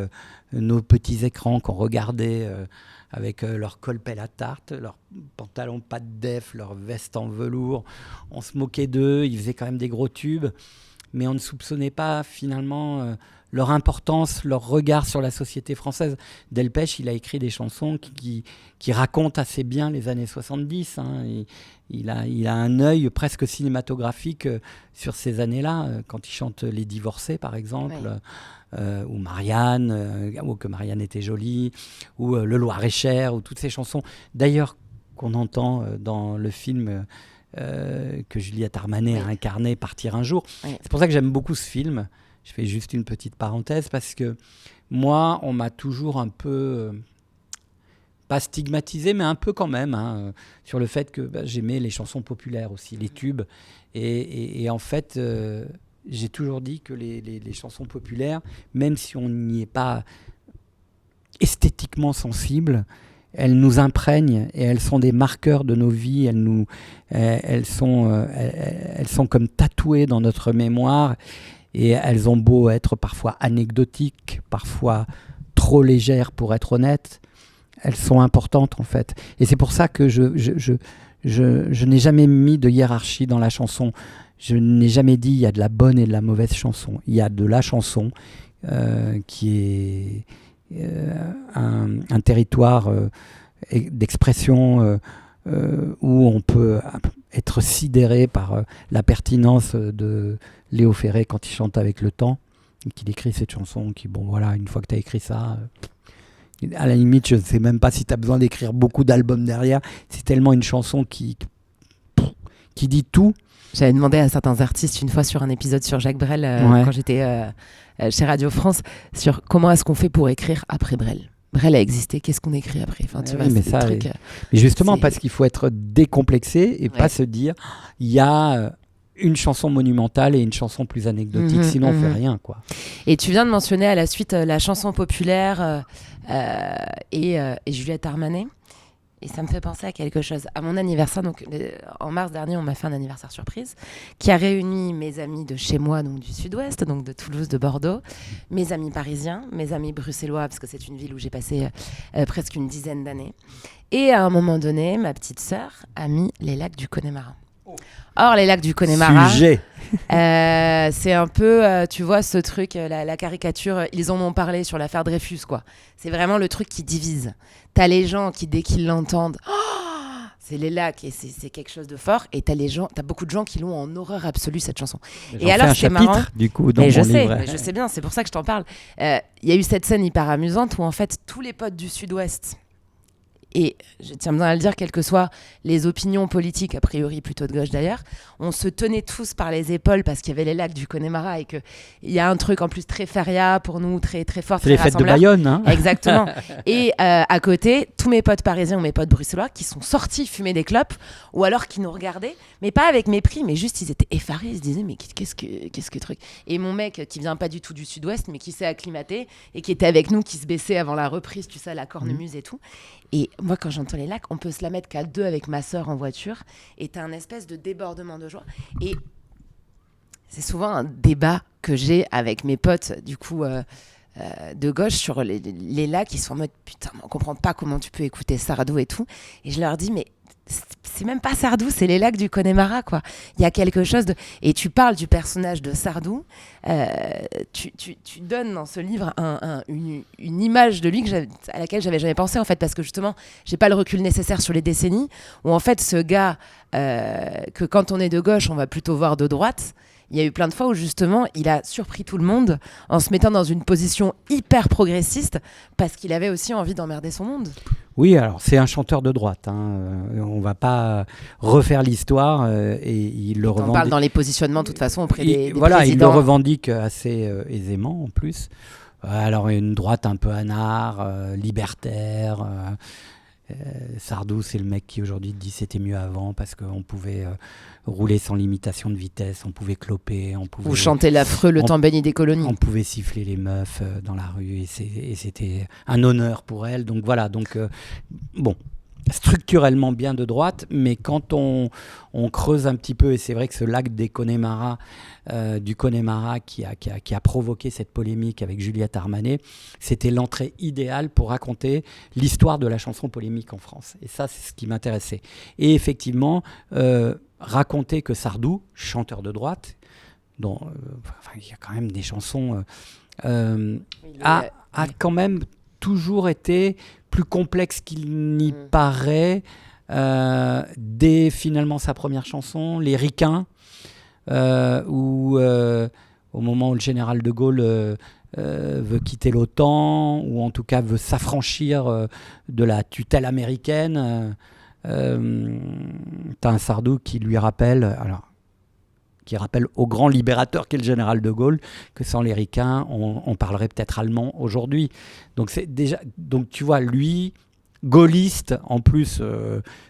nos petits écrans, qu'on regardait avec leur col pelle à tarte, leurs pantalons pas de def, leur veste en velours, on se moquait d'eux, ils faisaient quand même des gros tubes. mais on ne soupçonnait pas finalement leur importance, leur regard sur la société française. Delpech, il a écrit des chansons qui racontent assez bien les années 70. Il a un œil presque cinématographique sur ces années-là, quand il chante Les Divorcés, par exemple, ou Marianne, ou que Marianne était jolie, ou Le Loir-et-Cher, ou toutes ces chansons. D'ailleurs, qu'on entend dans le film que Juliette Armanet a incarné, Partir un jour. C'est pour ça que j'aime beaucoup ce film. Je fais juste une petite parenthèse parce que moi, on m'a toujours un peu, pas stigmatisé, mais un peu quand même, sur le fait que j'aimais les chansons populaires aussi, les tubes. Et en fait, j'ai toujours dit que les chansons populaires, même si on n'y est pas esthétiquement sensible, elles nous imprègnent et elles sont des marqueurs de nos vies. Elles sont comme tatouées dans notre mémoire. Et elles ont beau être parfois anecdotiques, parfois trop légères pour être honnêtes, elles sont importantes en fait. Et c'est pour ça que je n'ai jamais mis de hiérarchie dans la chanson. Je n'ai jamais dit il y a de la bonne et de la mauvaise chanson. Il y a de la chanson qui est un territoire d'expression où on peut être sidéré par la pertinence de Léo Ferré quand il chante Avec le temps, et qu'il écrit cette chanson qui, bon voilà, une fois que tu as écrit ça, à la limite, je ne sais même pas si tu as besoin d'écrire beaucoup d'albums derrière. C'est tellement une chanson qui dit tout. J'avais demandé à certains artistes une fois sur un épisode sur Jacques Brel, quand j'étais chez Radio France, sur comment est-ce qu'on fait pour écrire après Brel. Brel a existé, qu'est-ce qu'on écrit après? Enfin, tu vois, mais ça, mais justement, parce qu'il faut être décomplexé et pas se dire il y a une chanson monumentale et une chanson plus anecdotique, sinon on fait rien, quoi. Et tu viens de mentionner à la suite la chanson populaire et Juliette Armanet. Et ça me fait penser à quelque chose. À mon anniversaire, donc en mars dernier, on m'a fait un anniversaire surprise qui a réuni mes amis de chez moi, donc du sud-ouest, donc de Toulouse, de Bordeaux, mes amis parisiens, mes amis bruxellois, parce que c'est une ville où j'ai passé presque une dizaine d'années. Et à un moment donné, ma petite sœur a mis les lacs du Connemara. Or, les lacs du Connemara, c'est un peu, tu vois, ce truc, la caricature, ils en ont parlé sur l'affaire Dreyfus, quoi. C'est vraiment le truc qui divise. T'as les gens qui, dès qu'ils l'entendent, c'est les lacs et c'est quelque chose de fort. Et t'as beaucoup de gens qui l'ont en horreur absolue, cette chanson. Et alors, c'est marrant. Du coup, dans mais mon livre. Mais je sais bien, c'est pour ça que je t'en parle. Il y a eu cette scène hyper amusante où, en fait, tous les potes du Sud-Ouest, et je tiens bien à le dire, quelles que soient les opinions politiques, a priori plutôt de gauche d'ailleurs, on se tenait tous par les épaules parce qu'il y avait les lacs du Connemara et qu'il y a un truc en plus très feria pour nous, très, très fort. C'est les fêtes de Bayonne. Hein. Exactement. Et à côté, tous mes potes parisiens ou mes potes bruxellois qui sont sortis fumer des clopes ou alors qui nous regardaient, mais pas avec mépris, mais juste ils étaient effarés, ils se disaient mais qu'est-ce que truc. Et mon mec qui vient pas du tout du Sud-Ouest mais qui s'est acclimaté et qui était avec nous, qui se baissait avant la reprise, tu sais, la cornemuse et tout. Et moi, quand j'entends les lacs, on peut se la mettre qu'à deux avec ma sœur en voiture. Et t'as un espèce de débordement de joie. Et c'est souvent un débat que j'ai avec mes potes, du coup, de gauche, sur les lacs. Ils sont en mode, putain, on comprend pas comment tu peux écouter Sardou et tout. Et je leur dis, mais c'est même pas Sardou, c'est les lacs du Connemara, quoi. Il y a quelque chose de... Et tu parles du personnage de Sardou. Tu donnes dans ce livre une image de lui à laquelle j'avais jamais pensé, en fait, parce que justement, j'ai pas le recul nécessaire sur les décennies, où en fait, ce gars, que quand on est de gauche, on va plutôt voir de droite. Il y a eu plein de fois où justement il a surpris tout le monde en se mettant dans une position hyper progressiste parce qu'il avait aussi envie d'emmerder son monde. Oui, alors c'est un chanteur de droite. On va pas refaire l'histoire et il le revendique. On parle dans les positionnements de toute façon auprès des voilà, présidents. Il le revendique assez aisément en plus. Alors une droite un peu anard, libertaire. Sardou, c'est le mec qui aujourd'hui dit c'était mieux avant parce qu'on pouvait rouler sans limitation de vitesse, on pouvait cloper, on pouvait... Ou chanter l'affreux Le temps béni des colonies. On pouvait siffler les meufs dans la rue et c'était un honneur pour elles. Donc voilà, bon, structurellement bien de droite, mais quand on creuse un petit peu, et c'est vrai que ce lac des Connemara, du Connemara qui a provoqué cette polémique avec Juliette Armanet, c'était l'entrée idéale pour raconter l'histoire de la chanson polémique en France. Et ça, c'est ce qui m'intéressait. Et effectivement, raconter que Sardou, chanteur de droite, il y a quand même des chansons, a quand même toujours été plus complexe qu'il n'y paraît. Dès finalement sa première chanson, Les Ricains, où au moment où le général de Gaulle veut quitter l'OTAN, ou en tout cas veut s'affranchir de la tutelle américaine, t'as un Sardou qui lui rappelle, qui rappelle au grand libérateur qu'est le général de Gaulle, que sans les Ricains, on parlerait peut-être allemand aujourd'hui. Donc tu vois, lui, gaulliste, en plus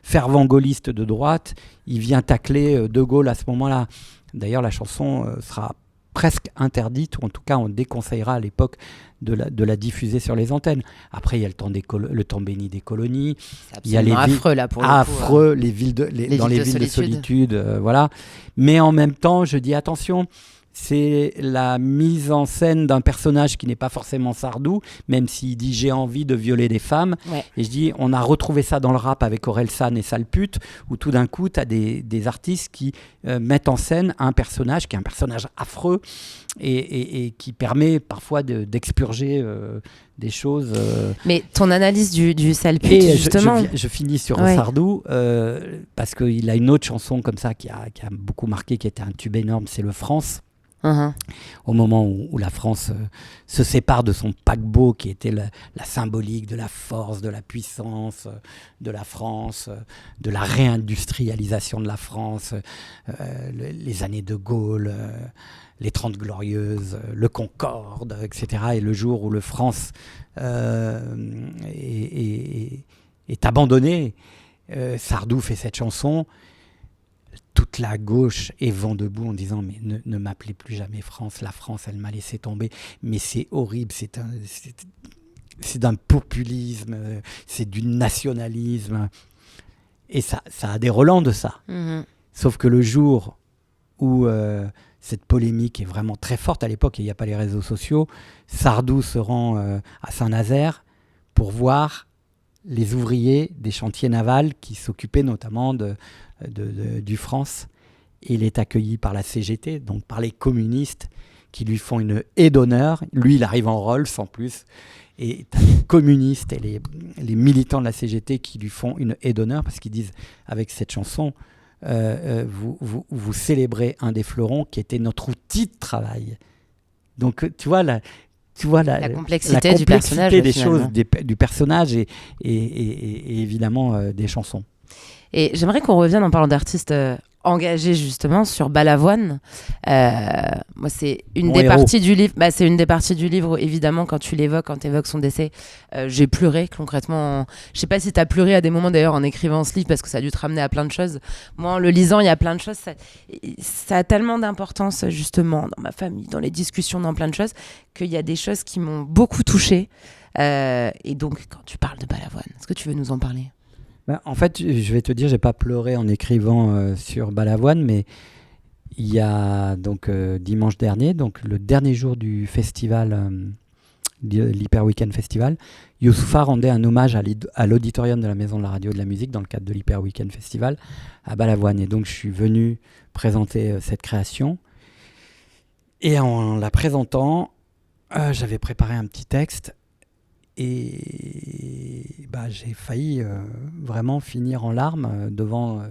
fervent gaulliste de droite, il vient tacler de Gaulle à ce moment-là. D'ailleurs, la chanson sera presque interdite, ou en tout cas on déconseillera à l'époque de la diffuser sur les antennes. Après, il y a le temps béni des colonies. Il y a les affreux là pour le coup. Les villes dans les villes de solitude, voilà. Mais en même temps, je dis attention. C'est la mise en scène d'un personnage qui n'est pas forcément Sardou, même s'il dit « j'ai envie de violer des femmes ». Et je dis, on a retrouvé ça dans le rap avec Orelsan et Sale Pute, où tout d'un coup, tu as des artistes qui mettent en scène un personnage qui est un personnage affreux et qui permet parfois d'expurger des choses. Mais ton analyse du Sale Pute, justement... Je finis sur Sardou, parce qu'il a une autre chanson comme ça qui a beaucoup marqué, qui était un tube énorme, c'est Le France. Au moment où la France se sépare de son paquebot qui était la symbolique de la force, de la puissance de la France, de la réindustrialisation de la France, les années de Gaulle, les 30 Glorieuses, le Concorde, etc. Et le jour où le France est abandonné, Sardou fait cette chanson. Toute la gauche est vent debout en disant « mais ne m'appelez plus jamais France, la France, elle m'a laissé tomber, mais c'est horrible, c'est d'un populisme, c'est du nationalisme ». Et ça a des relents de ça. Sauf que le jour où cette polémique est vraiment très forte, à l'époque, il n'y a pas les réseaux sociaux, Sardou se rend à Saint-Nazaire pour voir les ouvriers des chantiers navals qui s'occupaient notamment du France. Et il est accueilli par la CGT, donc par les communistes qui lui font une haie d'honneur. Lui, il arrive en Rolls en plus. Et t'as les communistes et les militants de la CGT qui lui font une haie d'honneur parce qu'ils disent, avec cette chanson, vous célébrez un des fleurons qui était notre outil de travail. Donc, tu vois, la complexité du personnage, des choses du personnage et évidemment des chansons. Et j'aimerais qu'on revienne en parlant d'artistes engagés justement sur Balavoine. Moi, c'est une des parties du livre. C'est une des parties du livre, évidemment, quand tu l'évoques, quand tu évoques son décès. J'ai pleuré concrètement. Je sais pas si tu as pleuré à des moments d'ailleurs en écrivant ce livre parce que ça a dû te ramener à plein de choses. Moi, en le lisant, il y a plein de choses. Ça a tellement d'importance justement dans ma famille, dans les discussions, dans plein de choses, qu'il y a des choses qui m'ont beaucoup touchée. Et donc, quand tu parles de Balavoine, est-ce que tu veux nous en parler ? En fait, je vais te dire, j'ai pas pleuré en écrivant sur Balavoine, mais il y a donc dimanche dernier, donc le dernier jour du festival, l'Hyper Weekend Festival, Youssoupha rendait un hommage à l'auditorium de la Maison de la Radio et de la Musique dans le cadre de l'Hyper Weekend Festival à Balavoine. Et donc, je suis venu présenter cette création. Et en la présentant, j'avais préparé un petit texte. Et j'ai failli vraiment finir en larmes devant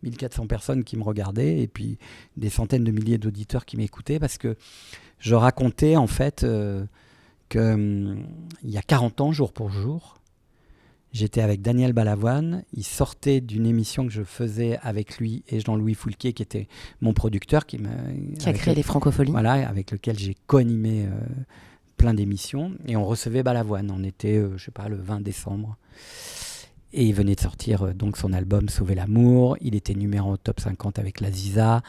1400 personnes qui me regardaient et puis des centaines de milliers d'auditeurs qui m'écoutaient parce que je racontais en fait qu'il y a 40 ans, jour pour jour, j'étais avec Daniel Balavoine. Il sortait d'une émission que je faisais avec lui et Jean-Louis Foulquier qui était mon producteur qui a créé les Francopholies. Voilà, avec lequel j'ai co-animé plein d'émissions et on recevait Balavoine. On était, le 20 décembre. Et il venait de sortir donc son album Sauver l'amour. Il était numéro top 50 avec la Ziza.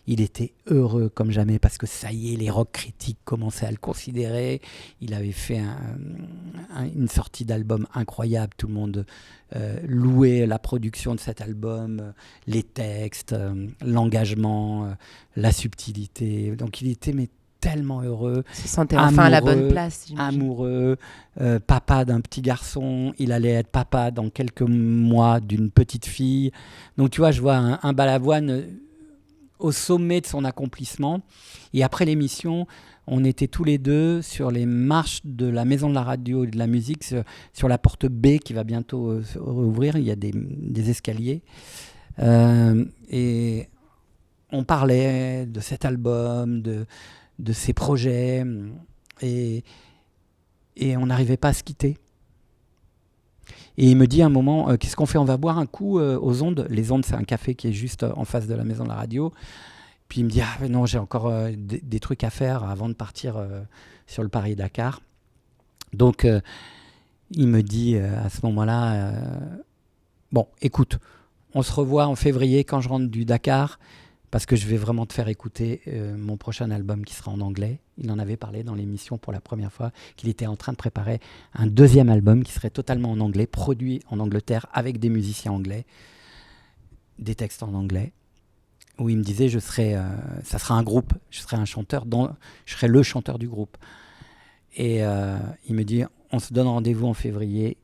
Il était heureux comme jamais parce que ça y est, les rock critiques commençaient à le considérer. Il avait fait une sortie d'album incroyable. Tout le monde louait la production de cet album, les textes, l'engagement, la subtilité. Donc il était tellement heureux, il se sentait enfin à la bonne place, amoureux, papa d'un petit garçon, il allait être papa dans quelques mois d'une petite fille. Donc tu vois, je vois un Balavoine au sommet de son accomplissement. Et après l'émission, on était tous les deux sur les marches de la Maison de la Radio et de la Musique, sur la porte B qui va bientôt rouvrir. Il y a des escaliers. Et on parlait de cet album, de ses projets. Et on n'arrivait pas à se quitter. Et il me dit à un moment, qu'est-ce qu'on fait ? On va boire un coup aux Ondes. Les Ondes, c'est un café qui est juste en face de la Maison de la Radio. Puis il me dit, non, j'ai encore des trucs à faire avant de partir sur le Paris-Dakar. Donc, il me dit à ce moment-là, bon, écoute, on se revoit en février quand je rentre du Dakar, parce que je vais vraiment te faire écouter mon prochain album qui sera en anglais. Il en avait parlé dans l'émission pour la première fois, qu'il était en train de préparer un deuxième album qui serait totalement en anglais, produit en Angleterre avec des musiciens anglais, des textes en anglais, où il me disait, ça sera un groupe, je serai un chanteur, je serai le chanteur du groupe. Et il me dit, on se donne rendez-vous en février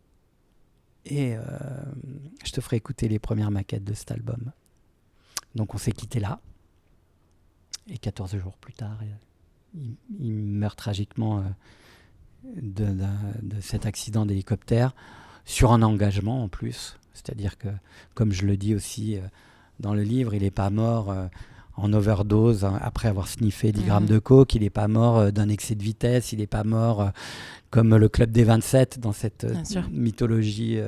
et je te ferai écouter les premières maquettes de cet album. Donc on s'est quitté là. Et 14 jours plus tard, il meurt tragiquement de cet accident d'hélicoptère sur un engagement en plus. C'est-à-dire que, comme je le dis aussi dans le livre, il n'est pas mort en overdose après avoir sniffé 10 grammes de coke, il n'est pas mort d'un excès de vitesse, il n'est pas mort comme le Club des 27 dans cette mythologie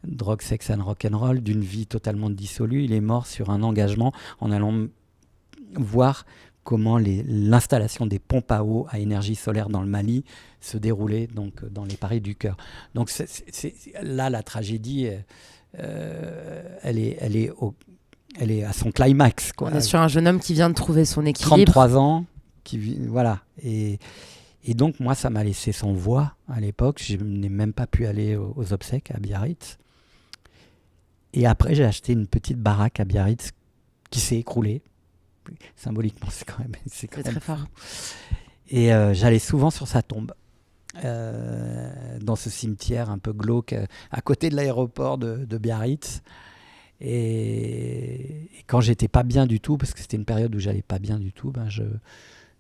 drogue, sexe and rock'n'roll, d'une vie totalement dissolue. Il est mort sur un engagement en allant voir comment l'installation des pompes à eau à énergie solaire dans le Mali se déroulait donc, dans les Paris du Cœur. Donc là, la tragédie, elle est à son climax, quoi. On est sur un jeune homme qui vient de trouver son équilibre. 33 ans, voilà. Et donc, moi, ça m'a laissé sans voix à l'époque. Je n'ai même pas pu aller aux obsèques à Biarritz. Et après, j'ai acheté une petite baraque à Biarritz qui s'est écroulée. Symboliquement, c'est quand même très fort. Et j'allais souvent sur sa tombe, dans ce cimetière un peu glauque, à côté de l'aéroport de Biarritz. Et quand j'étais pas bien du tout, parce que c'était une période où j'allais pas bien du tout,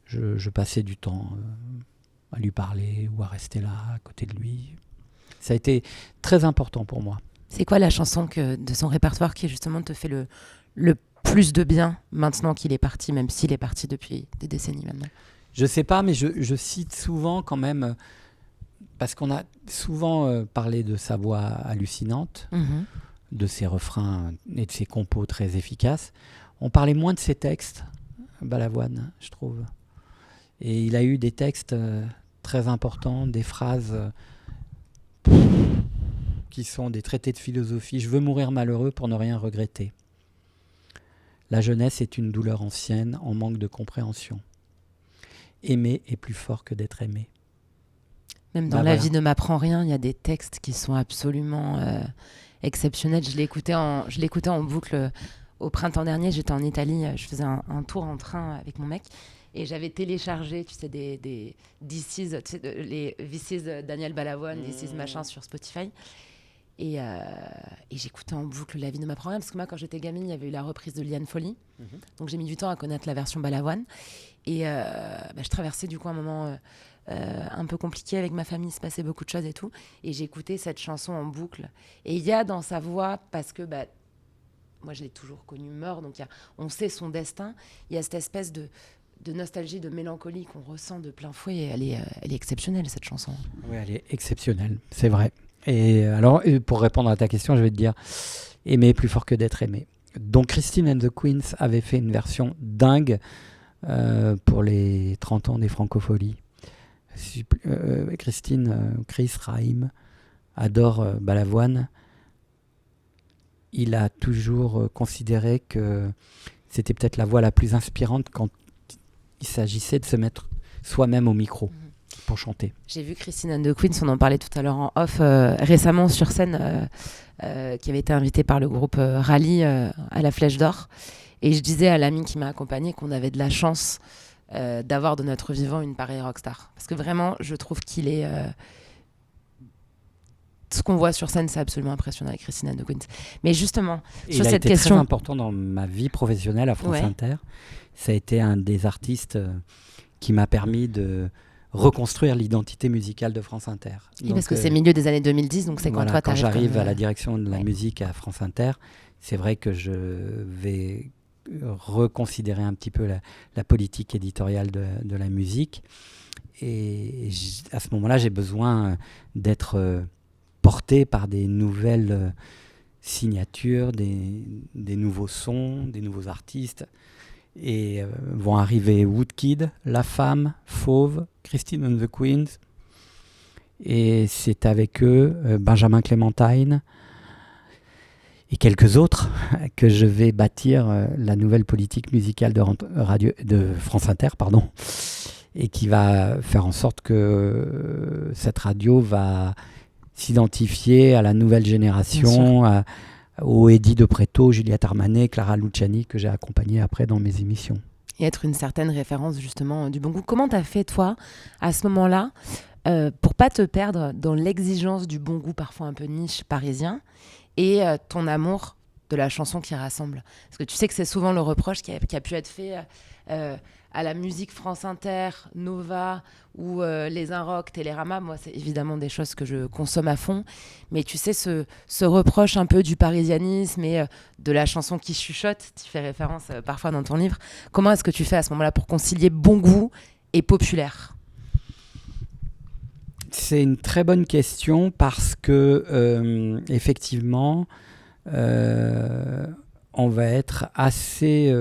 je passais du temps à lui parler ou à rester là, à côté de lui. Ça a été très important pour moi. C'est quoi la chanson de son répertoire qui justement te fait le plus de bien maintenant qu'il est parti, même s'il est parti depuis des décennies maintenant? Je sais pas, mais je cite souvent quand même, parce qu'on a souvent parlé de sa voix hallucinante, de ses refrains et de ses compos très efficaces. On parlait moins de ses textes, Balavoine, je trouve. Et il a eu des textes très importants, des phrases qui sont des traités de philosophie. Je veux mourir malheureux pour ne rien regretter. La jeunesse est une douleur ancienne en manque de compréhension. Aimer est plus fort que d'être aimé. Même dans La vie ne m'apprend rien, il y a des textes qui sont absolument exceptionnels. Je l'écoutais en boucle au printemps dernier. J'étais en Italie, je faisais un tour en train avec mon mec. Et j'avais téléchargé, tu sais, des This Is, tu sais, les This Is Daniel Balavoine, This Is machin sur Spotify. Et j'écoutais en boucle La vie ne m'apprend rien, parce que moi, quand j'étais gamine, il y avait eu la reprise de Liane Folly. Donc j'ai mis du temps à connaître la version Balavoine. Et je traversais du coup un moment un peu compliqué avec ma famille, il se passait beaucoup de choses et tout. Et j'écoutais cette chanson en boucle. Et il y a dans sa voix, parce que moi je l'ai toujours connu mort, donc on sait son destin, il y a cette espèce de nostalgie, de mélancolie qu'on ressent de plein fouet. Et elle est exceptionnelle, cette chanson. Oui, elle est exceptionnelle, c'est vrai. Et alors, pour répondre à ta question, je vais te dire aimer plus fort que d'être aimé. Donc, Christine and the Queens avait fait une version dingue pour les 30 ans des Francopholies. Chris Raïm adore Balavoine. Il a toujours considéré que c'était peut-être la voix la plus inspirante quand il s'agissait de se mettre soi-même au micro pour chanter. J'ai vu Christine and the Queens, on en parlait tout à l'heure en off, récemment sur scène, qui avait été invitée par le groupe Rallye à la Flèche d'Or. Et je disais à l'ami qui m'a accompagnée qu'on avait de la chance d'avoir de notre vivant une pareille rockstar. Parce que vraiment, je trouve qu'il est ce qu'on voit sur scène, c'est absolument impressionnant avec Christine Anne de Queens. Mais justement, sur cette cette question... Il a été très important dans ma vie professionnelle à France Inter. Ça a été un des artistes qui m'a permis de reconstruire l'identité musicale de France Inter. Oui, parce que c'est milieu des années 2010, donc c'est voilà, quand toi j'arrive à la direction de la musique à France Inter, c'est vrai que je vais reconsidérer un petit peu la politique éditoriale de la musique. Et à ce moment-là, j'ai besoin d'être porté par des nouvelles signatures, des nouveaux sons, des nouveaux artistes. Et vont arriver Woodkid, La Femme, Fauve, Christine and the Queens. Et c'est avec eux, Benjamin Clémentine et quelques autres, que je vais bâtir la nouvelle politique musicale de France Inter, et qui va faire en sorte que cette radio va s'identifier à la nouvelle génération, au Eddie de Pretto, Juliette Armanet, Clara Luciani, que j'ai accompagné après dans mes émissions. Et être une certaine référence justement du bon goût. Comment t'as fait toi, à ce moment-là, pour pas te perdre dans l'exigence du bon goût parfois un peu niche parisien et ton amour de la chanson qui rassemble? Parce que tu sais que c'est souvent le reproche qui a pu être fait à la musique France Inter, Nova ou les Inrock, Télérama. Moi, c'est évidemment des choses que je consomme à fond. Mais tu sais, ce reproche un peu du parisianisme et de la chanson qui chuchote, tu fais référence parfois dans ton livre. Comment est-ce que tu fais à ce moment-là pour concilier bon goût et populaire ? C'est une très bonne question parce que, effectivement, on va être assez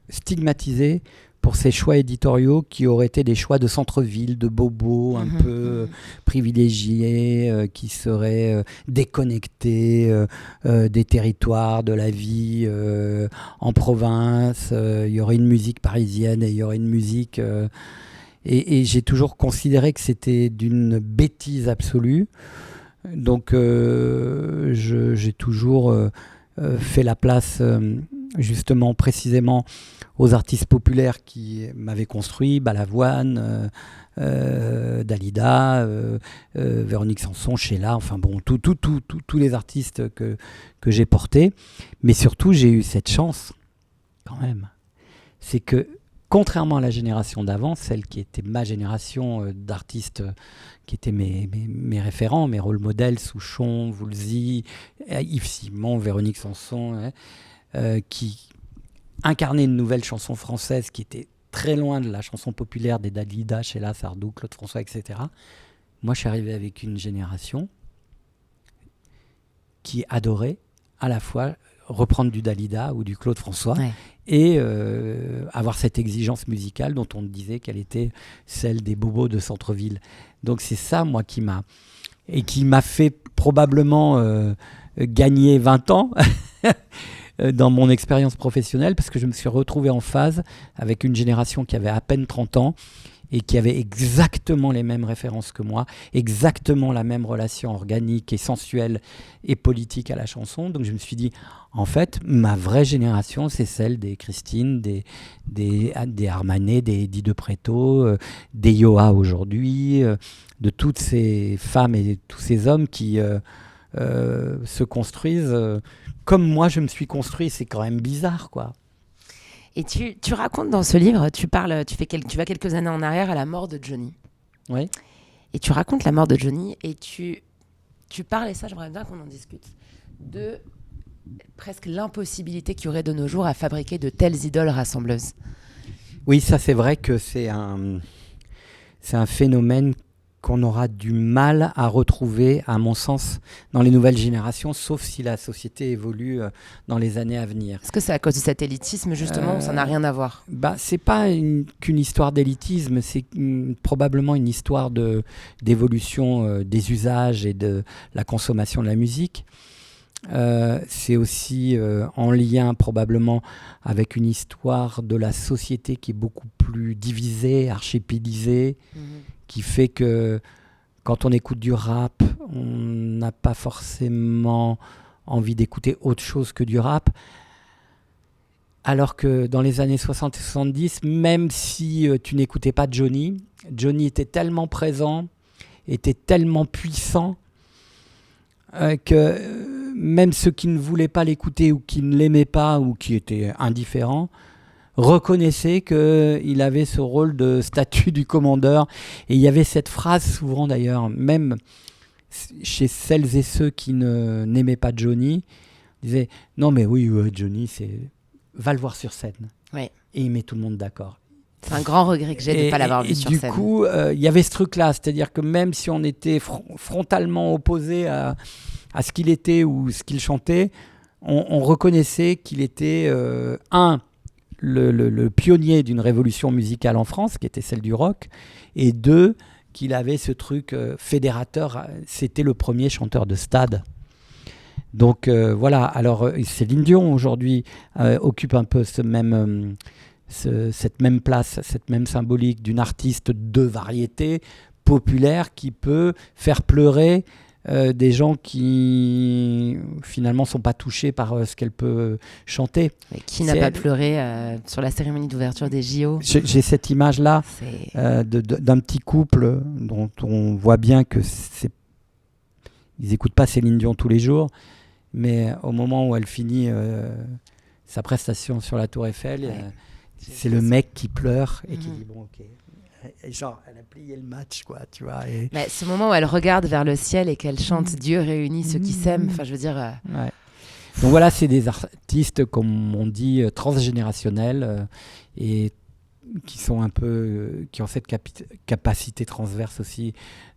stigmatisé pour ces choix éditoriaux qui auraient été des choix de centre-ville, de bobos un peu privilégiés, qui seraient déconnectés des territoires, de la vie en province. Il y aurait une musique parisienne et il y aurait une musique... Et j'ai toujours considéré que c'était d'une bêtise absolue. Donc j'ai toujours fait la place... justement précisément aux artistes populaires qui m'avaient construit, Balavoine, Dalida, Véronique Sanson, Sheila, enfin bon, tous les artistes que j'ai portés. Mais surtout, j'ai eu cette chance, quand même, c'est que contrairement à la génération d'avant, celle qui était ma génération d'artistes qui étaient mes référents, mes rôle modèles, Souchon, Woolsey, Yves Simon, Véronique Sanson, qui incarnait une nouvelle chanson française qui était très loin de la chanson populaire des Dalida, Sheila, Sardou, Claude François, etc. Moi, je suis arrivé avec une génération qui adorait à la fois reprendre du Dalida ou du Claude François et avoir cette exigence musicale dont on disait qu'elle était celle des bobos de centre-ville. Donc c'est ça, moi, qui m'a fait probablement gagner 20 ans dans mon expérience professionnelle, parce que je me suis retrouvé en phase avec une génération qui avait à peine 30 ans et qui avait exactement les mêmes références que moi, exactement la même relation organique et sensuelle et politique à la chanson. Donc je me suis dit, en fait, ma vraie génération, c'est celle des Christine, des Armanet, des Eddie de Pretto, des Yoa aujourd'hui, de toutes ces femmes et tous ces hommes qui se construisent comme moi je me suis construit. C'est quand même bizarre, quoi. Et tu racontes dans ce livre, tu vas quelques années en arrière à la mort de Johnny. Oui. Et tu racontes la mort de Johnny et tu parles, et ça j'aimerais bien qu'on en discute, de presque l'impossibilité qu'il y aurait de nos jours à fabriquer de telles idoles rassembleuses. Oui, ça c'est vrai que c'est un phénomène qu'on aura du mal à retrouver, à mon sens, dans les nouvelles générations, sauf si la société évolue dans les années à venir. Est-ce que c'est à cause de cet élitisme, justement, ou ça n'a rien à voir ? C'est pas qu'une histoire d'élitisme, c'est probablement une histoire d'évolution des usages et de la consommation de la musique. C'est aussi en lien probablement avec une histoire de la société qui est beaucoup plus divisée, archipélisée, qui fait que quand on écoute du rap, on n'a pas forcément envie d'écouter autre chose que du rap. Alors que dans les années 60 et 70, même si tu n'écoutais pas Johnny était tellement présent, était tellement puissant, que même ceux qui ne voulaient pas l'écouter ou qui ne l'aimaient pas ou qui étaient indifférents reconnaissaient qu'il avait ce rôle de statue du commandeur. Et il y avait cette phrase souvent d'ailleurs, même chez celles et ceux qui n'aimaient pas Johnny, disaient « Non mais oui, Johnny, va le voir sur scène. » Oui. Et il met tout le monde d'accord. C'est un grand regret que j'ai de ne pas l'avoir vu sur scène. Du coup, il y avait ce truc-là, c'est-à-dire que même si on était frontalement opposé à ce qu'il était ou ce qu'il chantait, on reconnaissait qu'il était, le pionnier d'une révolution musicale en France, qui était celle du rock, et deux, qu'il avait ce truc fédérateur, c'était le premier chanteur de stade. Donc voilà, alors Céline Dion aujourd'hui occupe un peu cette même place, cette même symbolique d'une artiste de variété populaire qui peut faire pleurer des gens qui finalement ne sont pas touchés par ce qu'elle peut chanter. Mais qui n'a pas pleuré sur la cérémonie d'ouverture des JO? J'ai cette image-là d'un petit couple dont on voit bien que ils n'écoutent pas Céline Dion tous les jours, mais au moment où elle finit sa prestation sur la Tour Eiffel, c'est le mec qui pleure et qui dit bon ok. Et genre, elle a plié le match, quoi, tu vois. Mais ce moment où elle regarde vers le ciel et qu'elle chante Dieu réunit ceux qui s'aiment, enfin, je veux dire. Ouais. Donc voilà, c'est des artistes, comme on dit, transgénérationnels et qui sont un peu, qui ont cette capacité transverse aussi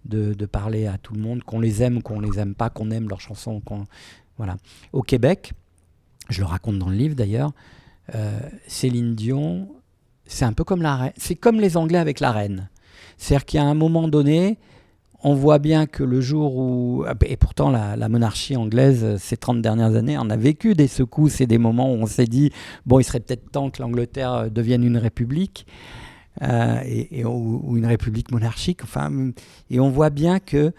de parler à tout le monde, qu'on les aime ou qu'on les aime pas, qu'on aime leurs chansons, voilà. Au Québec, je le raconte dans le livre d'ailleurs, Céline Dion. C'est un peu comme la reine. C'est comme les Anglais avec la reine. C'est-à-dire qu'à un moment donné, on voit bien que le jour où... Et pourtant, la monarchie anglaise, ces 30 dernières années, on a vécu des secousses et des moments où on s'est dit bon, il serait peut-être temps que l'Angleterre devienne une république ou une république monarchique. Enfin, et on voit bien que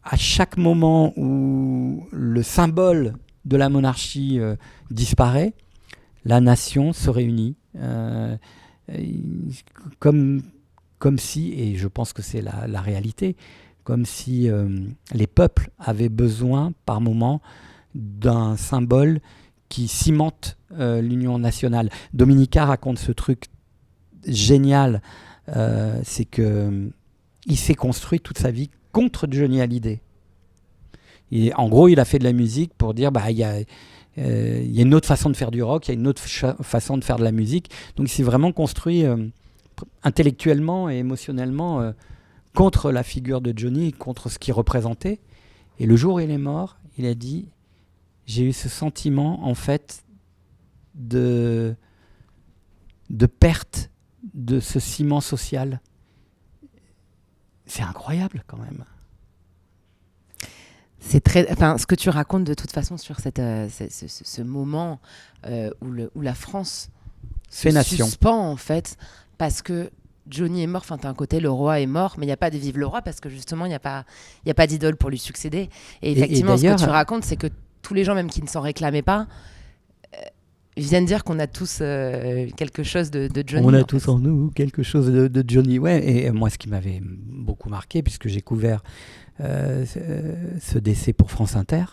à chaque moment où le symbole de la monarchie disparaît, la nation se réunit. Comme si, et je pense que c'est la réalité, comme si les peuples avaient besoin par moment d'un symbole qui cimente l'union nationale. Dominica raconte ce truc génial, c'est qu'il s'est construit toute sa vie contre Johnny Hallyday. Et en gros, il a fait de la musique pour dire il y a une autre façon de faire du rock, il y a une autre façon de faire de la musique. Donc il s'est vraiment construit intellectuellement et émotionnellement contre la figure de Johnny, contre ce qu'il représentait. Et le jour où il est mort, il a dit « J'ai eu ce sentiment en fait de perte de ce ciment social. » C'est incroyable quand même. C'est ce que tu racontes de toute façon sur ce moment où la France se suspend en fait parce que Johnny est mort. Enfin, t'as un côté le roi est mort, mais il n'y a pas de vive le roi parce que justement il n'y a pas d'idole pour lui succéder. Et effectivement, ce que tu racontes, c'est que tous les gens, même qui ne s'en réclamaient pas, viennent dire qu'on a tous quelque chose de Johnny. On a tous en nous quelque chose de Johnny. Ouais. Et moi, ce qui m'avait beaucoup marqué, puisque j'ai couvert ce décès pour France Inter,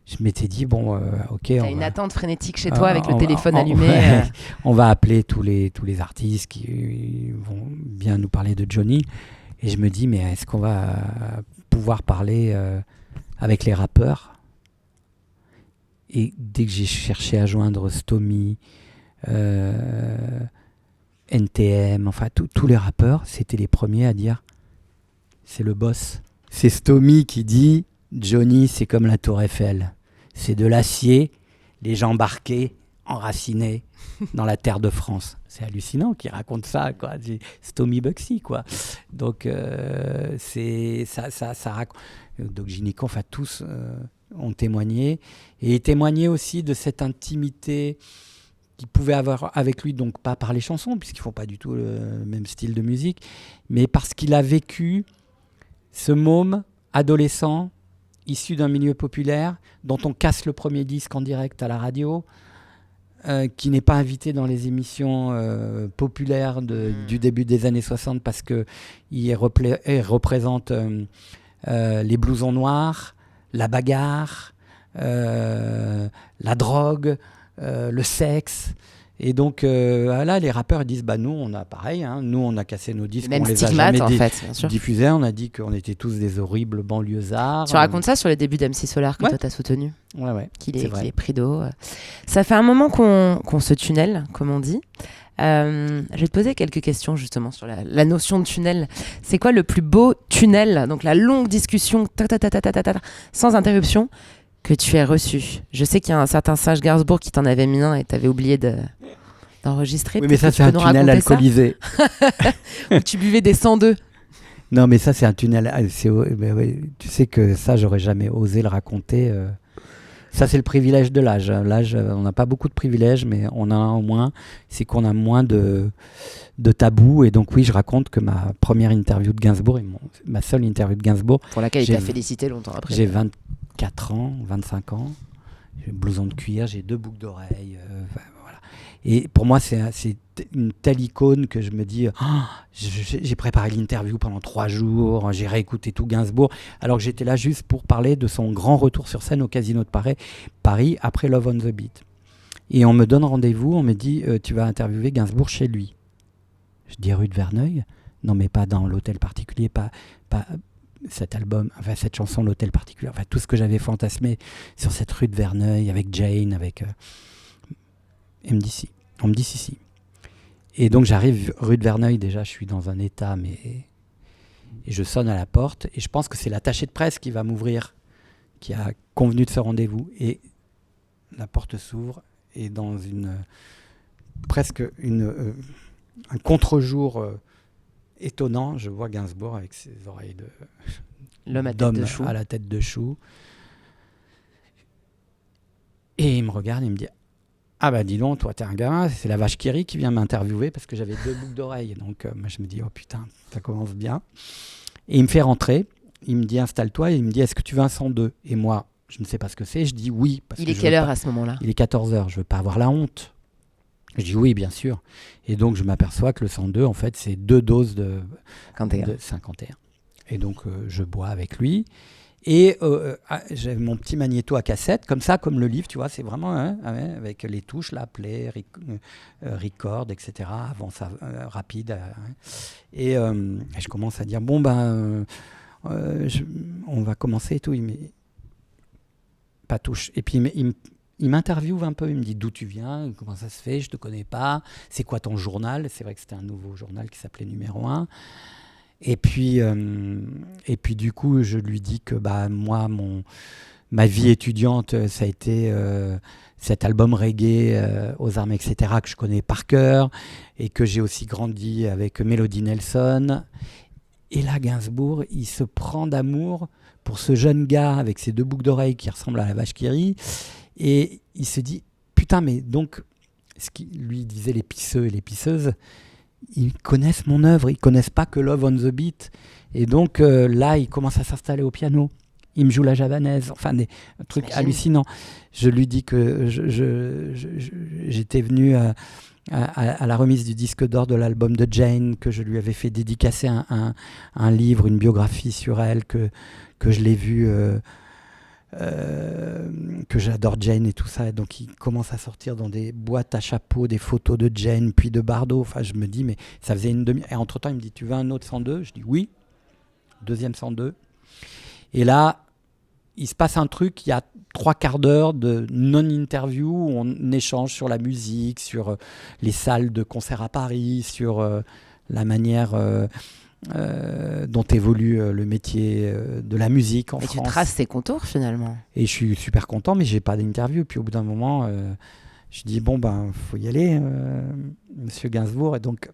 je m'étais dit ok. T'as une attente frénétique chez toi avec le téléphone allumé. On va appeler tous les artistes qui vont bien nous parler de Johnny. Et je me dis mais est-ce qu'on va pouvoir parler avec les rappeurs? Et dès que j'ai cherché à joindre Stomy, NTM, enfin tous les rappeurs, c'était les premiers à dire c'est le boss. C'est Stomy qui dit Johnny, c'est comme la Tour Eiffel. C'est de l'acier, les gens embarqués, enracinés dans la terre de France. C'est hallucinant qu'il raconte ça, quoi. Stomy Bugsy, quoi. Donc, c'est ça raconte. Doc Gynéco, enfin, tous ont témoigné. Et témoigné aussi de cette intimité qu'il pouvait avoir avec lui, donc pas par les chansons, puisqu'ils ne font pas du tout le même style de musique, mais parce qu'il a vécu ce môme adolescent issu d'un milieu populaire dont on casse le premier disque en direct à la radio, qui n'est pas invité dans les émissions populaires du début des années 60 parce qu'il représente les blousons noirs, la bagarre, la drogue, le sexe. Et donc là, les rappeurs disent nous, on a pareil, nous, on a cassé nos disques, même on les a stigmate, jamais en fait, bien sûr. diffusés. On a dit qu'on était tous des horribles banlieusards. Tu racontes ça sur les débuts d'MC Solar que Ouais. toi t'as soutenu, Ouais, qu'il est pris d'eau. Ça fait un moment qu'on se tunnel, comme on dit. Je vais te poser quelques questions justement sur la notion de tunnel. C'est quoi le plus beau tunnel, donc la longue discussion sans interruption que tu aies reçu? Je sais qu'il y a un certain Serge Gainsbourg qui t'en avait mis un et t'avais oublié d'enregistrer. Oui, mais ça, c'est un tunnel alcoolisé. Où tu buvais des 102. Non, mais ça, c'est un tunnel. Tu sais que ça, j'aurais jamais osé le raconter. Ça, c'est le privilège de l'âge. L'âge, on n'a pas beaucoup de privilèges, mais on a un au moins. C'est qu'on a moins de tabous. Et donc, oui, je raconte que ma première interview de Gainsbourg, ma seule interview de Gainsbourg. Pour laquelle il t'a félicité longtemps après. J'ai 24 ans, 25 ans. J'ai un blouson de cuir, j'ai 2 boucles d'oreilles. Voilà. Et pour moi, c'est une telle icône que je me dis, j'ai préparé l'interview pendant 3 jours, j'ai réécouté tout Gainsbourg, alors que j'étais là juste pour parler de son grand retour sur scène au Casino de Paris après Love on the Beat. Et on me donne rendez-vous, on me dit, tu vas interviewer Gainsbourg chez lui. Je dis rue de Verneuil. Non, mais pas dans l'hôtel particulier, pas cet album, enfin cette chanson, l'hôtel particulier, enfin tout ce que j'avais fantasmé sur cette rue de Verneuil avec Jane, avec MDC. On me dit si. Et donc j'arrive rue de Verneuil, déjà je suis dans un état, et je sonne à la porte, et je pense que c'est l'attaché de presse qui va m'ouvrir, qui a convenu de ce rendez-vous, et la porte s'ouvre, et dans presque un contre-jour étonnant, je vois Gainsbourg avec ses oreilles d'homme à la tête de chou. Et il me regarde, il me dit dis donc, toi t'es un gamin, c'est la vache qui rit qui vient m'interviewer parce que j'avais 2 boucles d'oreilles. Donc moi je me dis, oh putain, ça commence bien. Et il me fait rentrer, il me dit installe-toi, et il me dit est-ce que tu veux un 102 ? Et moi, je ne sais pas ce que c'est, je dis oui. Il est quelle heure à ce moment-là ? Il est 14h, je veux pas avoir la honte. Je dis oui, bien sûr. Et donc, je m'aperçois que le 102, en fait, c'est 2 doses de 51. Et donc, je bois avec lui. Et j'ai mon petit magnéto à cassette, comme ça, comme le livre, tu vois, c'est vraiment avec les touches, là, play, record, etc. Avant ça, rapide. Et je commence à dire, on va commencer et tout. Il me dit, pas touche. Et puis, il m'interviewe un peu, il me dit d'où tu viens, comment ça se fait, je te connais pas, c'est quoi ton journal ? C'est vrai que c'était un nouveau journal qui s'appelait Numéro 1. Et puis du coup, je lui dis que moi, ma vie étudiante, ça a été cet album reggae aux armes, etc., que je connais par cœur, et que j'ai aussi grandi avec Melody Nelson. Et là, Gainsbourg, il se prend d'amour pour ce jeune gars avec ses 2 boucles d'oreilles qui ressemblent à la vache qui rit. Et il se dit, putain, mais donc, ce qui lui disait les pisseux et les pisseuses, ils connaissent mon œuvre, ils connaissent pas que Love on the Beat. Et donc là, il commence à s'installer au piano. Il me joue la javanaise, enfin des trucs hallucinants. Je lui dis que j'étais venu à la remise du disque d'or de l'album de Jane, que je lui avais fait dédicacer un livre, une biographie sur elle, que je l'ai vu... que j'adore Jane et tout ça, et donc il commence à sortir dans des boîtes à chapeaux des photos de Jane puis de Bardot. Enfin, je me dis, mais ça faisait une demi. Et entre temps, il me dit, tu veux un autre 102 ? Je dis oui, deuxième 102. Et là, il se passe un truc. Il y a 3/4 d'heure de non-interview où on échange sur la musique, sur les salles de concert à Paris, sur la manière dont évolue le métier de la musique en France. Et tu traces tes contours finalement. Et je suis super content, mais j'ai pas d'interview. Puis au bout d'un moment, je dis faut y aller, Monsieur Gainsbourg. Et donc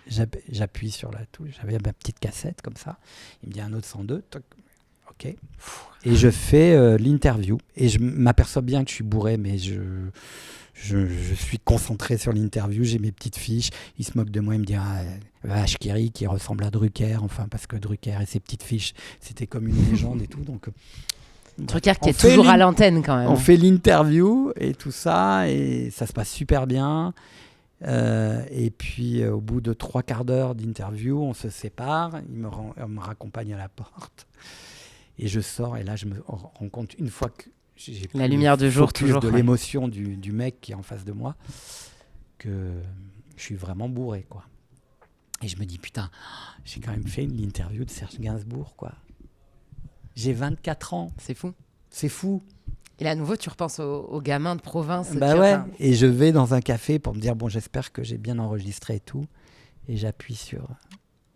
j'appuie sur la touche. J'avais ma petite cassette comme ça. Il me dit un autre 102. Toc. Ok. Et je fais l'interview. Et je m'aperçois bien que je suis bourré, mais je suis concentré sur l'interview, j'ai mes petites fiches, il se moque de moi, il me dit vache qui rit, qui ressemble à Drucker, enfin parce que Drucker et ses petites fiches, c'était comme une légende et tout. Donc Drucker qui est toujours à l'antenne quand même. On fait l'interview et tout ça, et ça se passe super bien. Et puis au bout de 3/4 d'heure d'interview, on se sépare, il me raccompagne à la porte. Et je sors, et là, je me rends compte, une fois que j'ai la lumière du jour, toujours. De l'émotion du mec qui est en face de moi, que je suis vraiment bourré, quoi. Et je me dis, putain, j'ai quand même fait l'interview de Serge Gainsbourg, quoi. J'ai 24 ans. C'est fou. C'est fou. Et là, à nouveau, tu repenses aux gamins de province. Bah ouais, et je vais dans un café pour me dire, bon, j'espère que j'ai bien enregistré et tout. Et j'appuie sur...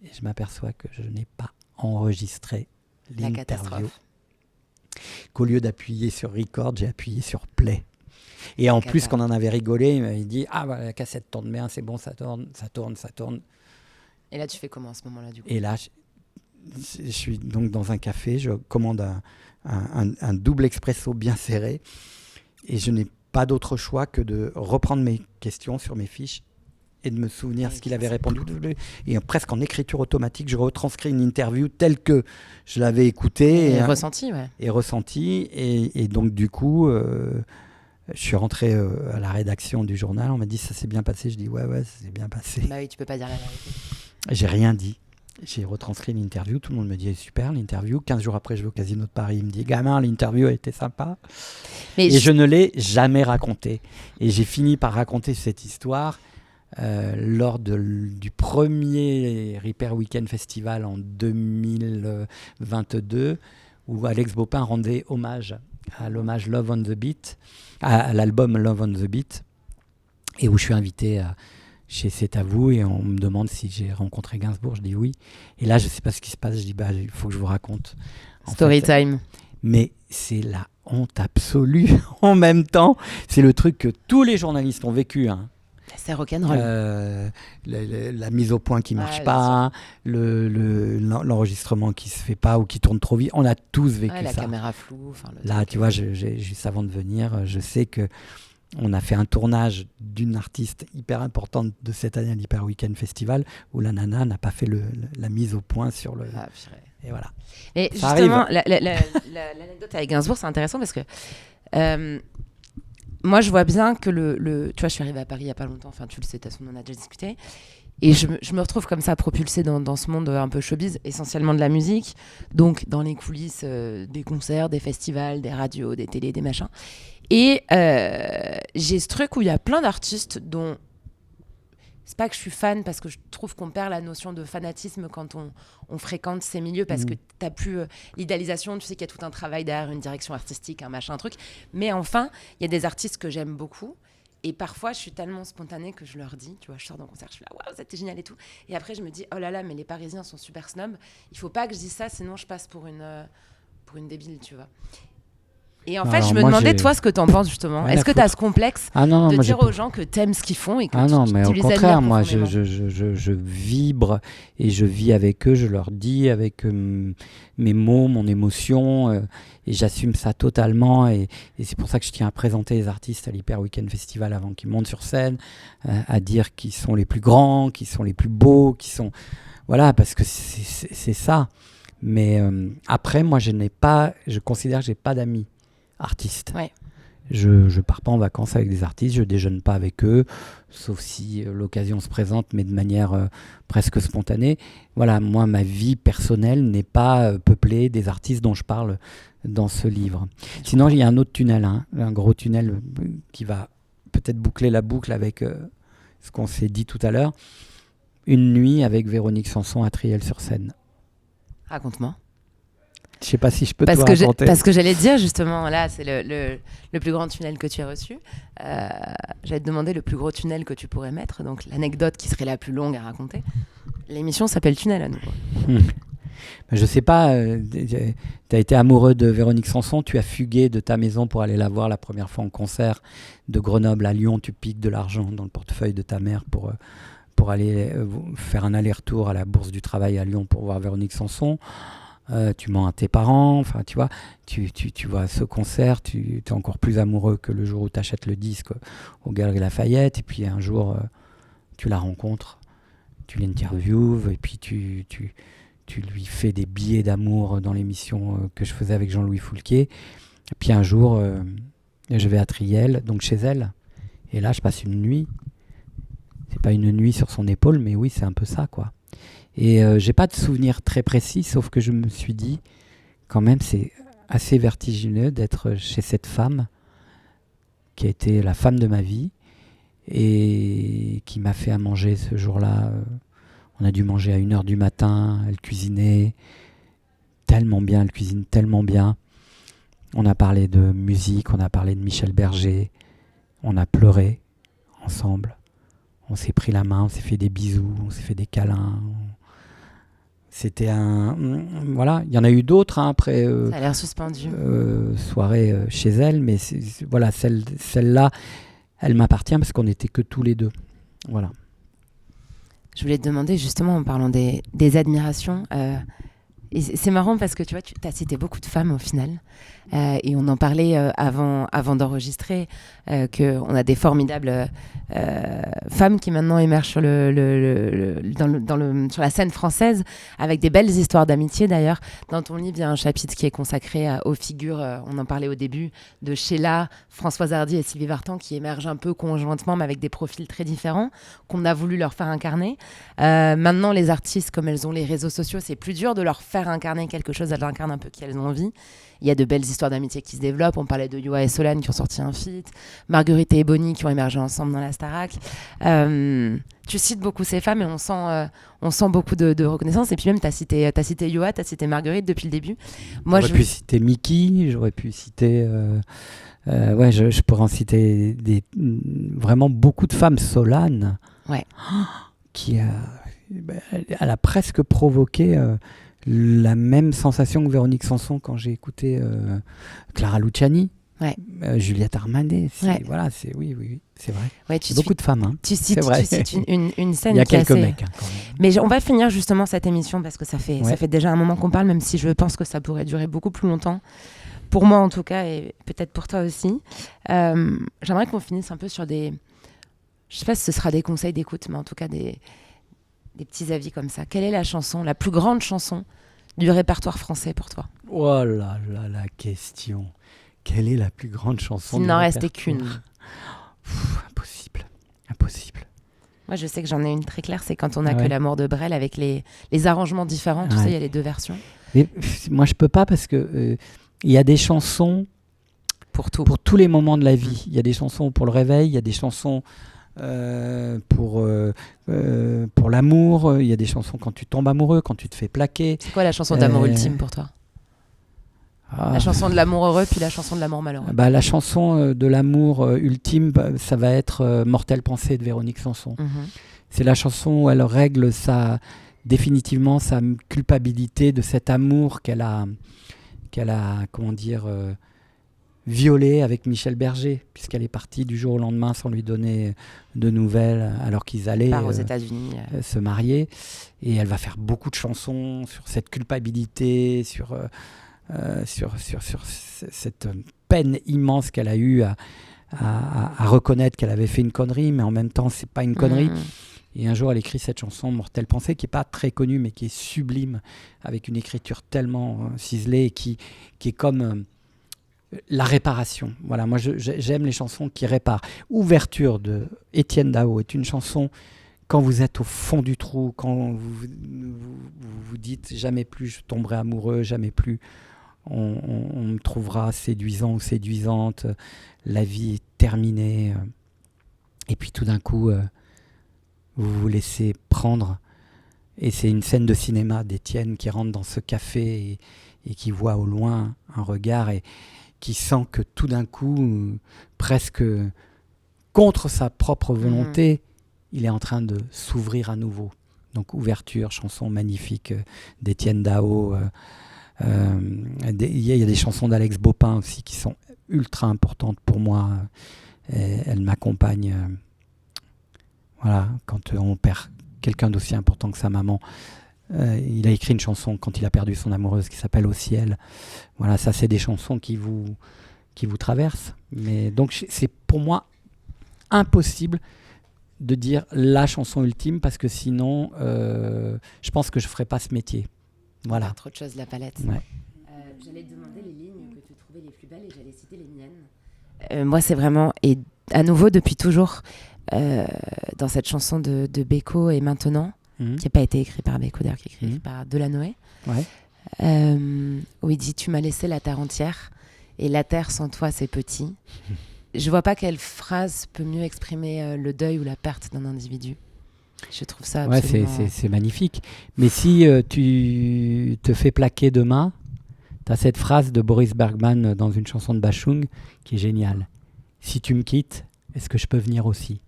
Et je m'aperçois que je n'ai pas enregistré la l'interview. Catastrophe. Qu'au lieu d'appuyer sur record, j'ai appuyé sur play. Et en plus, qu'on en avait rigolé, il m'avait dit, ah, bah, la cassette tourne bien, c'est bon, ça tourne. Et là, tu fais comment à ce moment-là, du coup ? Et là, je suis donc dans un café, je commande un double expresso bien serré et je n'ai pas d'autre choix que de reprendre mes questions sur mes fiches et de me souvenir ce qu'il avait répondu. Et presque en écriture automatique, je retranscris une interview telle que je l'avais écoutée. Et ressentie, ouais. Et ressentie. Et donc, du coup, je suis rentré à la rédaction du journal. On m'a dit, ça s'est bien passé. Je dis, ouais, ça s'est bien passé. Bah oui, tu peux pas dire la vérité. J'ai rien dit. J'ai retranscrit l'interview. Tout le monde me dit, super, l'interview. 15 jours après, je vais au Casino de Paris. Il me dit, gamin, l'interview a été sympa. Et je ne l'ai jamais raconté. Et j'ai fini par raconter cette histoire lors du premier Repair Weekend Festival en 2022, où Alex Baupin rendait hommage à l'hommage Love on the Beat, à l'album Love on the Beat, et où je suis invité chez C'est à vous, et on me demande si j'ai rencontré Gainsbourg. Je dis oui. Et là, je ne sais pas ce qui se passe. Je dis, il faut que je vous raconte. Story time. Mais c'est la honte absolue en même temps. C'est le truc que tous les journalistes ont vécu, hein. C'est rock'n'roll. La mise au point qui ne marche pas, l'enregistrement qui ne se fait pas ou qui tourne trop vite. On a tous vécu ça. La caméra floue. Là, tu vois, juste avant de venir, je sais qu'on a fait un tournage d'une artiste hyper importante de cette année à l'Hyper Weekend Festival où la nana n'a pas fait la mise au point sur le... Et voilà. Et ça justement, l'anecdote avec Gainsbourg, c'est intéressant parce que... moi, je vois bien que tu vois, je suis arrivée à Paris il n'y a pas longtemps, enfin, tu le sais, de toute façon, on en a déjà discuté. Et je me retrouve comme ça, propulsée dans ce monde un peu showbiz, essentiellement de la musique. Donc, dans les coulisses des concerts, des festivals, des radios, des télés, des machins. Et j'ai ce truc où il y a plein d'artistes dont... C'est pas que je suis fan, parce que je trouve qu'on perd la notion de fanatisme quand on fréquente ces milieux, parce que t'as plus l'idéalisation, tu sais qu'il y a tout un travail derrière, une direction artistique, un machin, un truc. Mais enfin, il y a des artistes que j'aime beaucoup, et parfois je suis tellement spontanée que je leur dis, tu vois, je sors d'un concert, je suis là, waouh, c'était génial et tout. Et après je me dis, oh là là, mais les Parisiens sont super snobs, il faut pas que je dise ça, sinon je passe pour une débile, tu vois. Et en fait, je me demandais, toi, ce que t'en penses, justement. Ouais, est-ce que t'as ce complexe de dire aux gens que t'aimes ce qu'ils font et que non, mais tu au les contraire, admires moi, je vibre et je vis avec eux, je leur dis avec mes mots, mon émotion, et j'assume ça totalement. Et c'est pour ça que je tiens à présenter les artistes à l'Hyper Weekend Festival avant qu'ils montent sur scène, à dire qu'ils sont les plus grands, qu'ils sont les plus beaux, qu'ils sont... Voilà, parce que c'est ça. Mais après, moi, je considère que j'ai pas d'amis artistes. Ouais. Je pars pas en vacances avec des artistes, je déjeune pas avec eux, sauf si l'occasion se présente, mais de manière presque spontanée. Voilà, moi, ma vie personnelle n'est pas peuplée des artistes dont je parle dans ce livre. Sinon, il y a un autre tunnel, un gros tunnel qui va peut-être boucler la boucle avec ce qu'on s'est dit tout à l'heure. Une nuit avec Véronique Sanson à Triel-sur-Seine. Raconte-moi. Je ne sais pas si je peux te raconter. Parce que j'allais te dire, justement, là, c'est le plus grand tunnel que tu as reçu. J'allais te demander le plus gros tunnel que tu pourrais mettre, donc l'anecdote qui serait la plus longue à raconter. L'émission s'appelle Tunnel à nouveau. Je ne sais pas, tu as été amoureux de Véronique Sanson, tu as fugué de ta maison pour aller la voir la première fois en concert de Grenoble à Lyon, tu piques de l'argent dans le portefeuille de ta mère pour aller faire un aller-retour à la Bourse du Travail à Lyon pour voir Véronique Sanson. Tu mens à tes parents, enfin tu vois, tu vois ce concert, tu es encore plus amoureux que le jour où tu achètes le disque au Galeries Lafayette, et puis un jour tu la rencontres, tu l'interviews, et puis tu lui fais des billets d'amour dans l'émission que je faisais avec Jean-Louis Foulquier, et puis un jour je vais à Triel, donc chez elle, et là je passe une nuit, c'est pas une nuit sur son épaule, mais oui c'est un peu ça quoi. Et j'ai pas de souvenir très précis, sauf que je me suis dit, quand même, c'est assez vertigineux d'être chez cette femme qui a été la femme de ma vie et qui m'a fait à manger ce jour-là. On a dû manger à 1h du matin. Elle cuisinait tellement bien, elle cuisine tellement bien. On a parlé de musique, on a parlé de Michel Berger. On a pleuré ensemble. On s'est pris la main, on s'est fait des bisous, on s'est fait des câlins. C'était voilà, il y en a eu d'autres après. Ça a l'air suspendu. Soirée chez elle, mais voilà, celle-là, elle m'appartient parce qu'on n'était que tous les deux. Voilà. Je voulais te demander justement en parlant des admirations. Et c'est marrant parce que tu vois, tu as cité beaucoup de femmes au final. Et on en parlait avant d'enregistrer, qu'on a des formidables femmes qui maintenant émergent sur, sur la scène française, avec des belles histoires d'amitié d'ailleurs. Dans ton livre, il y a un chapitre qui est consacré aux figures, on en parlait au début, de Sheila, Françoise Hardy et Sylvie Vartan, qui émergent un peu conjointement, mais avec des profils très différents, qu'on a voulu leur faire incarner. Maintenant, les artistes, comme elles ont les réseaux sociaux, c'est plus dur de leur faire incarner quelque chose, elles incarnent un peu qui elles ont envie. Il y a de belles histoires d'amitié qui se développent. On parlait de Yoa et Solane qui ont sorti un feat, Marguerite et Ebony qui ont émergé ensemble dans la Starac. Tu cites beaucoup ces femmes et on sent beaucoup de reconnaissance. Et puis même, tu as cité Yoa, tu as cité Marguerite depuis le début. Moi, j'aurais pu citer Mickey, j'aurais pu citer... je pourrais en citer vraiment beaucoup de femmes. Solane, qui elle a presque provoqué... la même sensation que Véronique Sanson quand j'ai écouté Clara Luciani, Juliette Armanet. Voilà, oui, c'est vrai. Ouais, beaucoup de femmes. Hein. Tu cites une scène. Il y a quelques mecs. Hein, quand même. Mais on va finir justement cette émission parce que ça fait déjà un moment qu'on parle, même si je pense que ça pourrait durer beaucoup plus longtemps. Pour moi en tout cas, et peut-être pour toi aussi. J'aimerais qu'on finisse un peu sur des... Je sais pas si ce sera des conseils d'écoute, mais en tout cas des petits avis comme ça. Quelle est la plus grande chanson du répertoire français pour toi? Oh là là, la question. Quelle est la plus grande chanson du répertoire? Il n'en restait qu'une. Impossible. Moi, je sais que j'en ai une très claire, c'est Quand on n'a que l'amour de Brel, avec les arrangements différents. Tu sais, il y a les deux versions. Mais moi, je peux pas parce que il y a des chansons pour tous les moments de la vie. Il y a des chansons pour le réveil, il y a des chansons... pour l'amour, il y a des chansons quand tu tombes amoureux, quand tu te fais plaquer. C'est quoi la chanson d'amour ultime pour toi? La chanson de l'amour heureux puis la chanson de l'amour malheureux. La chanson de l'amour ultime, ça va être Mortelle pensée de Véronique Sanson. C'est la chanson où elle règle définitivement sa culpabilité de cet amour qu'elle a comment dire, violée avec Michel Berger, puisqu'elle est partie du jour au lendemain sans lui donner de nouvelles, alors qu'ils allaient aux États-Unis se marier. Et elle va faire beaucoup de chansons sur cette culpabilité, sur cette peine immense qu'elle a eue à reconnaître qu'elle avait fait une connerie, mais en même temps, c'est pas une connerie. Et un jour, elle écrit cette chanson Mortelle pensée, qui n'est pas très connue, mais qui est sublime, avec une écriture tellement ciselée, et qui est comme... la réparation. Voilà, moi j'aime les chansons qui réparent. Ouverture de Étienne Dao est une chanson quand vous êtes au fond du trou, quand vous dites jamais plus je tomberai amoureux, jamais plus on me trouvera séduisant ou séduisante, la vie est terminée. Et puis tout d'un coup, vous vous laissez prendre. Et c'est une scène de cinéma d'Étienne qui rentre dans ce café et qui voit au loin un regard et qui sent que tout d'un coup, presque contre sa propre volonté, il est en train de s'ouvrir à nouveau. Donc ouverture, chanson magnifique d'Étienne Dao. Il y a des chansons d'Alex Bopin aussi qui sont ultra importantes pour moi. Elles m'accompagnent. Voilà, quand on perd quelqu'un d'aussi important que sa maman. Il a écrit une chanson quand il a perdu son amoureuse qui s'appelle Au ciel. Voilà, ça c'est des chansons qui vous traversent. Mais donc c'est pour moi impossible de dire la chanson ultime parce que sinon je pense que je ferais pas ce métier. Voilà. Trop de choses la palette. Ouais. J'allais te demander les lignes que tu trouvais les plus belles et j'allais citer les miennes. Moi c'est vraiment, et à nouveau depuis toujours, dans cette chanson de Beko et Maintenant, qui n'a pas été écrite par Beko d'ailleurs, qui est écrite par Delanoë. Ouais. où il dit « Tu m'as laissé la terre entière, et la terre sans toi, c'est petit ». Je vois pas quelle phrase peut mieux exprimer le deuil ou la perte d'un individu. Je trouve ça absolument... Ouais, c'est magnifique. Mais si tu te fais plaquer demain, tu as cette phrase de Boris Bergman dans une chanson de Bachung qui est géniale. « Si tu me quittes, est-ce que je peux venir aussi ?»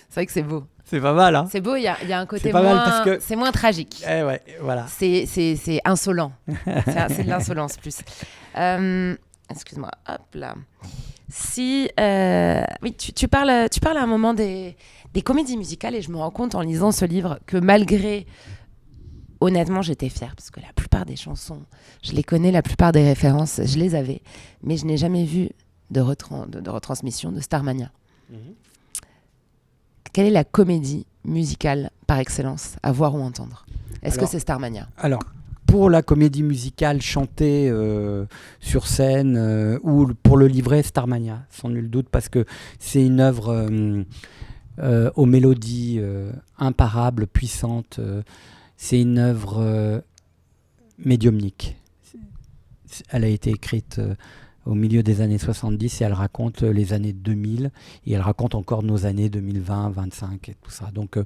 C'est vrai que c'est beau. C'est pas mal, hein. C'est beau, il y a un côté pas moins... mal parce que... C'est moins tragique. Ouais, voilà. C'est insolent. C'est de l'insolence plus. Excuse-moi, hop là. Si, oui, tu parles à un moment des comédies musicales et je me rends compte en lisant ce livre que malgré... Honnêtement, j'étais fière parce que la plupart des chansons, je les connais, la plupart des références, je les avais. Mais je n'ai jamais vu de retransmission de Starmania. Quelle est la comédie musicale par excellence à voir ou entendre ? Est-ce que c'est Starmania ? Alors, pour la comédie musicale chantée sur scène ou pour le livret, Starmania, sans nul doute, parce que c'est une œuvre aux mélodies imparables, puissantes. C'est une œuvre médiumnique. Elle a été écrite au milieu des années 70 et elle raconte les années 2000 et elle raconte encore nos années 2020, 25 et tout ça. Donc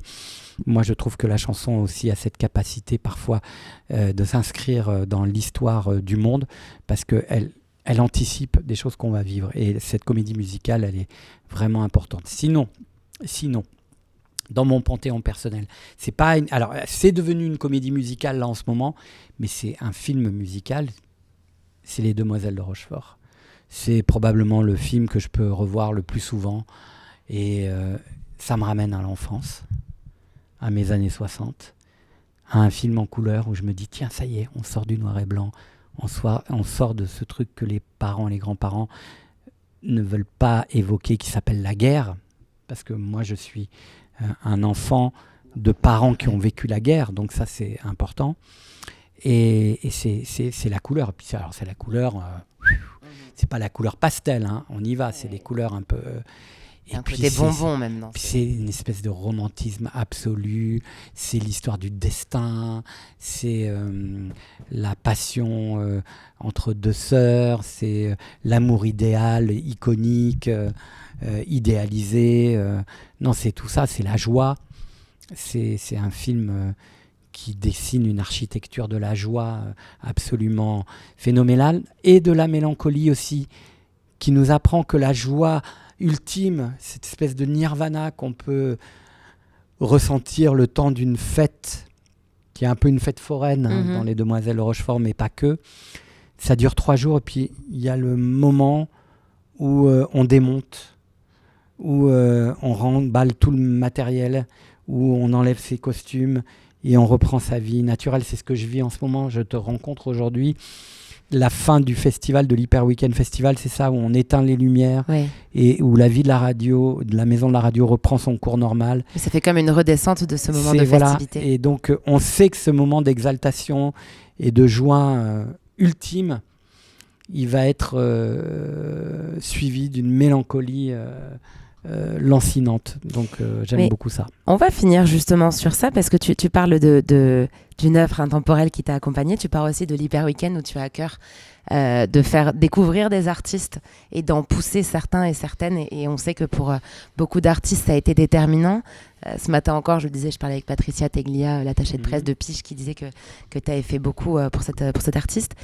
moi je trouve que la chanson aussi a cette capacité parfois de s'inscrire dans l'histoire du monde parce qu'elle anticipe des choses qu'on va vivre et cette comédie musicale elle est vraiment importante. Sinon, dans mon panthéon personnel, alors c'est devenu une comédie musicale là en ce moment, mais c'est un film musical, c'est Les Demoiselles de Rochefort. C'est probablement le film que je peux revoir le plus souvent et ça me ramène à l'enfance, à mes années 60, à un film en couleur où je me dis tiens ça y est, on sort du noir et blanc, on sort de ce truc que les parents, les grands-parents ne veulent pas évoquer qui s'appelle la guerre, parce que moi je suis un enfant de parents qui ont vécu la guerre, donc ça c'est important. Et c'est la couleur. Puis alors c'est la couleur, c'est pas la couleur pastel, hein, on y va, c'est des couleurs un peu... Et un côté bonbon même, non ? C'est une espèce de romantisme absolu, c'est l'histoire du destin, c'est la passion entre deux sœurs, c'est l'amour idéal, iconique, idéalisé. Non, c'est tout ça, c'est la joie. C'est un film qui dessine une architecture de la joie absolument phénoménale et de la mélancolie aussi, qui nous apprend que la joie ultime, cette espèce de nirvana qu'on peut ressentir le temps d'une fête, qui est un peu une fête foraine dans Les Demoiselles de Rochefort, mais pas que, ça dure 3 jours et puis il y a le moment où on démonte, où on remballe tout le matériel, où on enlève ses costumes et on reprend sa vie naturelle. C'est ce que je vis en ce moment. Je te rencontre aujourd'hui. La fin du festival, de l'Hyper Weekend Festival, c'est ça, où on éteint les lumières et où la vie de la radio, de la maison de la radio reprend son cours normal. Ça fait comme une redescente de ce moment de festivité. Et donc, on sait que ce moment d'exaltation et de joie ultime, il va être suivi d'une mélancolie lancinante. Donc j'aime beaucoup ça. On va finir justement sur ça parce que tu parles d'une œuvre intemporelle qui t'a accompagné. Tu parles aussi de l'Hyper Weekend où tu as à cœur de faire découvrir des artistes et d'en pousser certains et certaines. Et on sait que pour beaucoup d'artistes, ça a été déterminant. Ce matin encore, je le disais, je parlais avec Patricia Teglia, l'attachée de presse de Pige, qui disait que tu avais fait beaucoup pour cet artiste.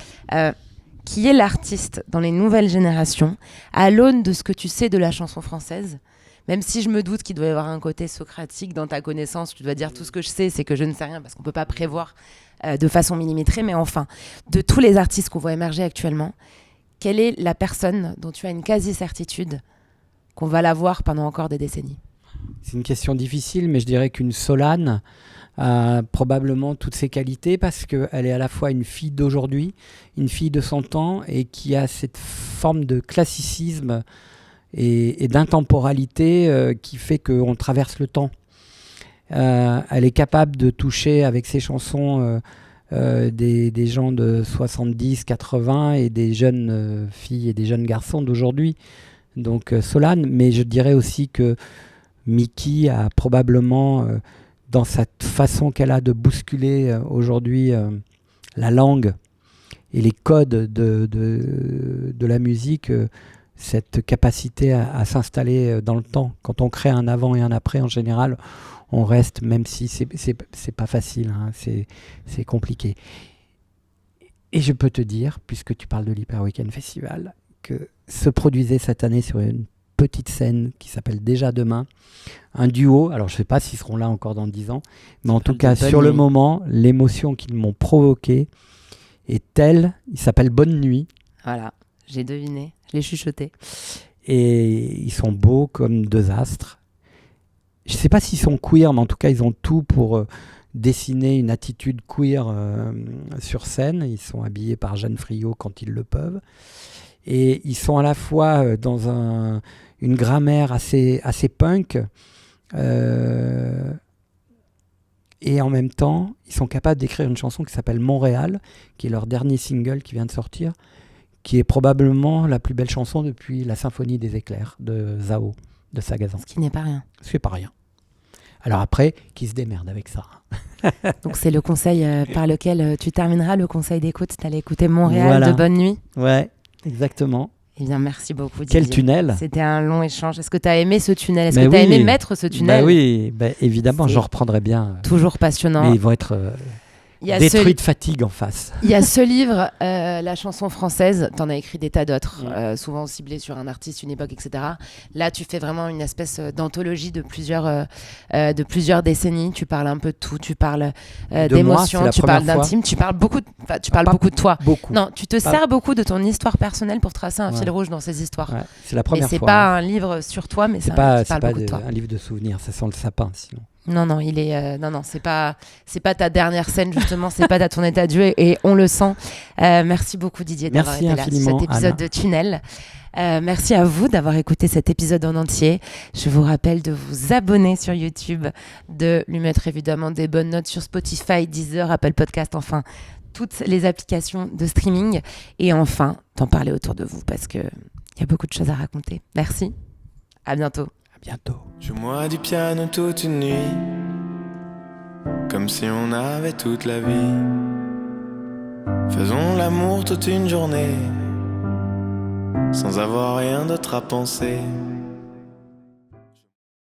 Qui est l'artiste dans les nouvelles générations, à l'aune de ce que tu sais de la chanson française, même si je me doute qu'il doit y avoir un côté socratique dans ta connaissance, tu dois dire tout ce que je sais, c'est que je ne sais rien, parce qu'on ne peut pas prévoir de façon millimétrée, mais enfin, de tous les artistes qu'on voit émerger actuellement, quelle est la personne dont tu as une quasi-certitude qu'on va la voir pendant encore des décennies ? C'est une question difficile, mais je dirais qu'une Solane a probablement toutes ses qualités parce qu'elle est à la fois une fille d'aujourd'hui, une fille de son temps et qui a cette forme de classicisme et d'intemporalité qui fait qu'on traverse le temps. Elle est capable de toucher avec ses chansons des gens de 70, 80 et des jeunes filles et des jeunes garçons d'aujourd'hui. Donc Solane, mais je dirais aussi que Mickey a probablement... dans cette façon qu'elle a de bousculer aujourd'hui la langue et les codes de la musique, cette capacité à s'installer dans le temps. Quand on crée un avant et un après, en général, on reste, même si c'est pas facile, hein, c'est compliqué. Et je peux te dire, puisque tu parles de l'Hyper Weekend Festival, que se produisait cette année sur une petite scène qui s'appelle Déjà Demain, un duo, alors je ne sais pas s'ils seront là encore dans 10 ans, mais en tout cas, sur le moment, l'émotion qu'ils m'ont provoquée est telle, il s'appelle Bonne Nuit. Voilà, j'ai deviné, je l'ai chuchoté. Et ils sont beaux comme deux astres. Je ne sais pas s'ils sont queer, mais en tout cas, ils ont tout pour dessiner une attitude queer sur scène. Ils sont habillés par Jeanne Friot quand ils le peuvent. Et ils sont à la fois dans une grammaire assez punk, et en même temps, ils sont capables d'écrire une chanson qui s'appelle Montréal, qui est leur dernier single qui vient de sortir, qui est probablement la plus belle chanson depuis la Symphonie des éclairs de Zao, de Sagazan. Ce qui n'est pas rien. C'est pas rien. Alors après, qui se démerde avec ça. Donc c'est le conseil par lequel tu termineras le conseil d'écoute. Tu allais écouter Montréal de Bonne Nuit. Ouais, exactement. Eh bien, merci beaucoup, Didier. Quel tunnel! C'était un long échange. Est-ce que tu as aimé ce tunnel? Est-ce que tu as aimé mettre ce tunnel? Oui, évidemment, j'en reprendrai bien. Toujours passionnant. Mais ils vont être détruits de fatigue en face. Il y a ce livre, La chanson française. Tu en as écrit des tas d'autres, souvent ciblés sur un artiste, une époque, etc. Là, tu fais vraiment une espèce d'anthologie de plusieurs décennies. Tu parles un peu de tout. Tu parles d'émotions, tu parles d'intime. Tu parles beaucoup de toi. Beaucoup. Non, tu te sers beaucoup de ton histoire personnelle pour tracer un fil rouge dans ces histoires. Ouais, c'est la première fois. C'est pas un livre sur toi, mais c'est pas beaucoup de toi. Un livre de souvenirs. Ça sent le sapin, sinon. Non, il est non, c'est pas ta dernière scène justement, c'est pas ton état de jeu et on le sent. Merci beaucoup Didier d'avoir été là sur cet épisode de Tunnel. Merci à vous d'avoir écouté cet épisode en entier. Je vous rappelle de vous abonner sur YouTube, de lui mettre évidemment des bonnes notes sur Spotify, Deezer, Apple Podcast, enfin toutes les applications de streaming et enfin d'en parler autour de vous parce que il y a beaucoup de choses à raconter. Merci. À bientôt. Bientôt. Joue-moi du piano toute une nuit, comme si on avait toute la vie. Faisons l'amour toute une journée, sans avoir rien d'autre à penser.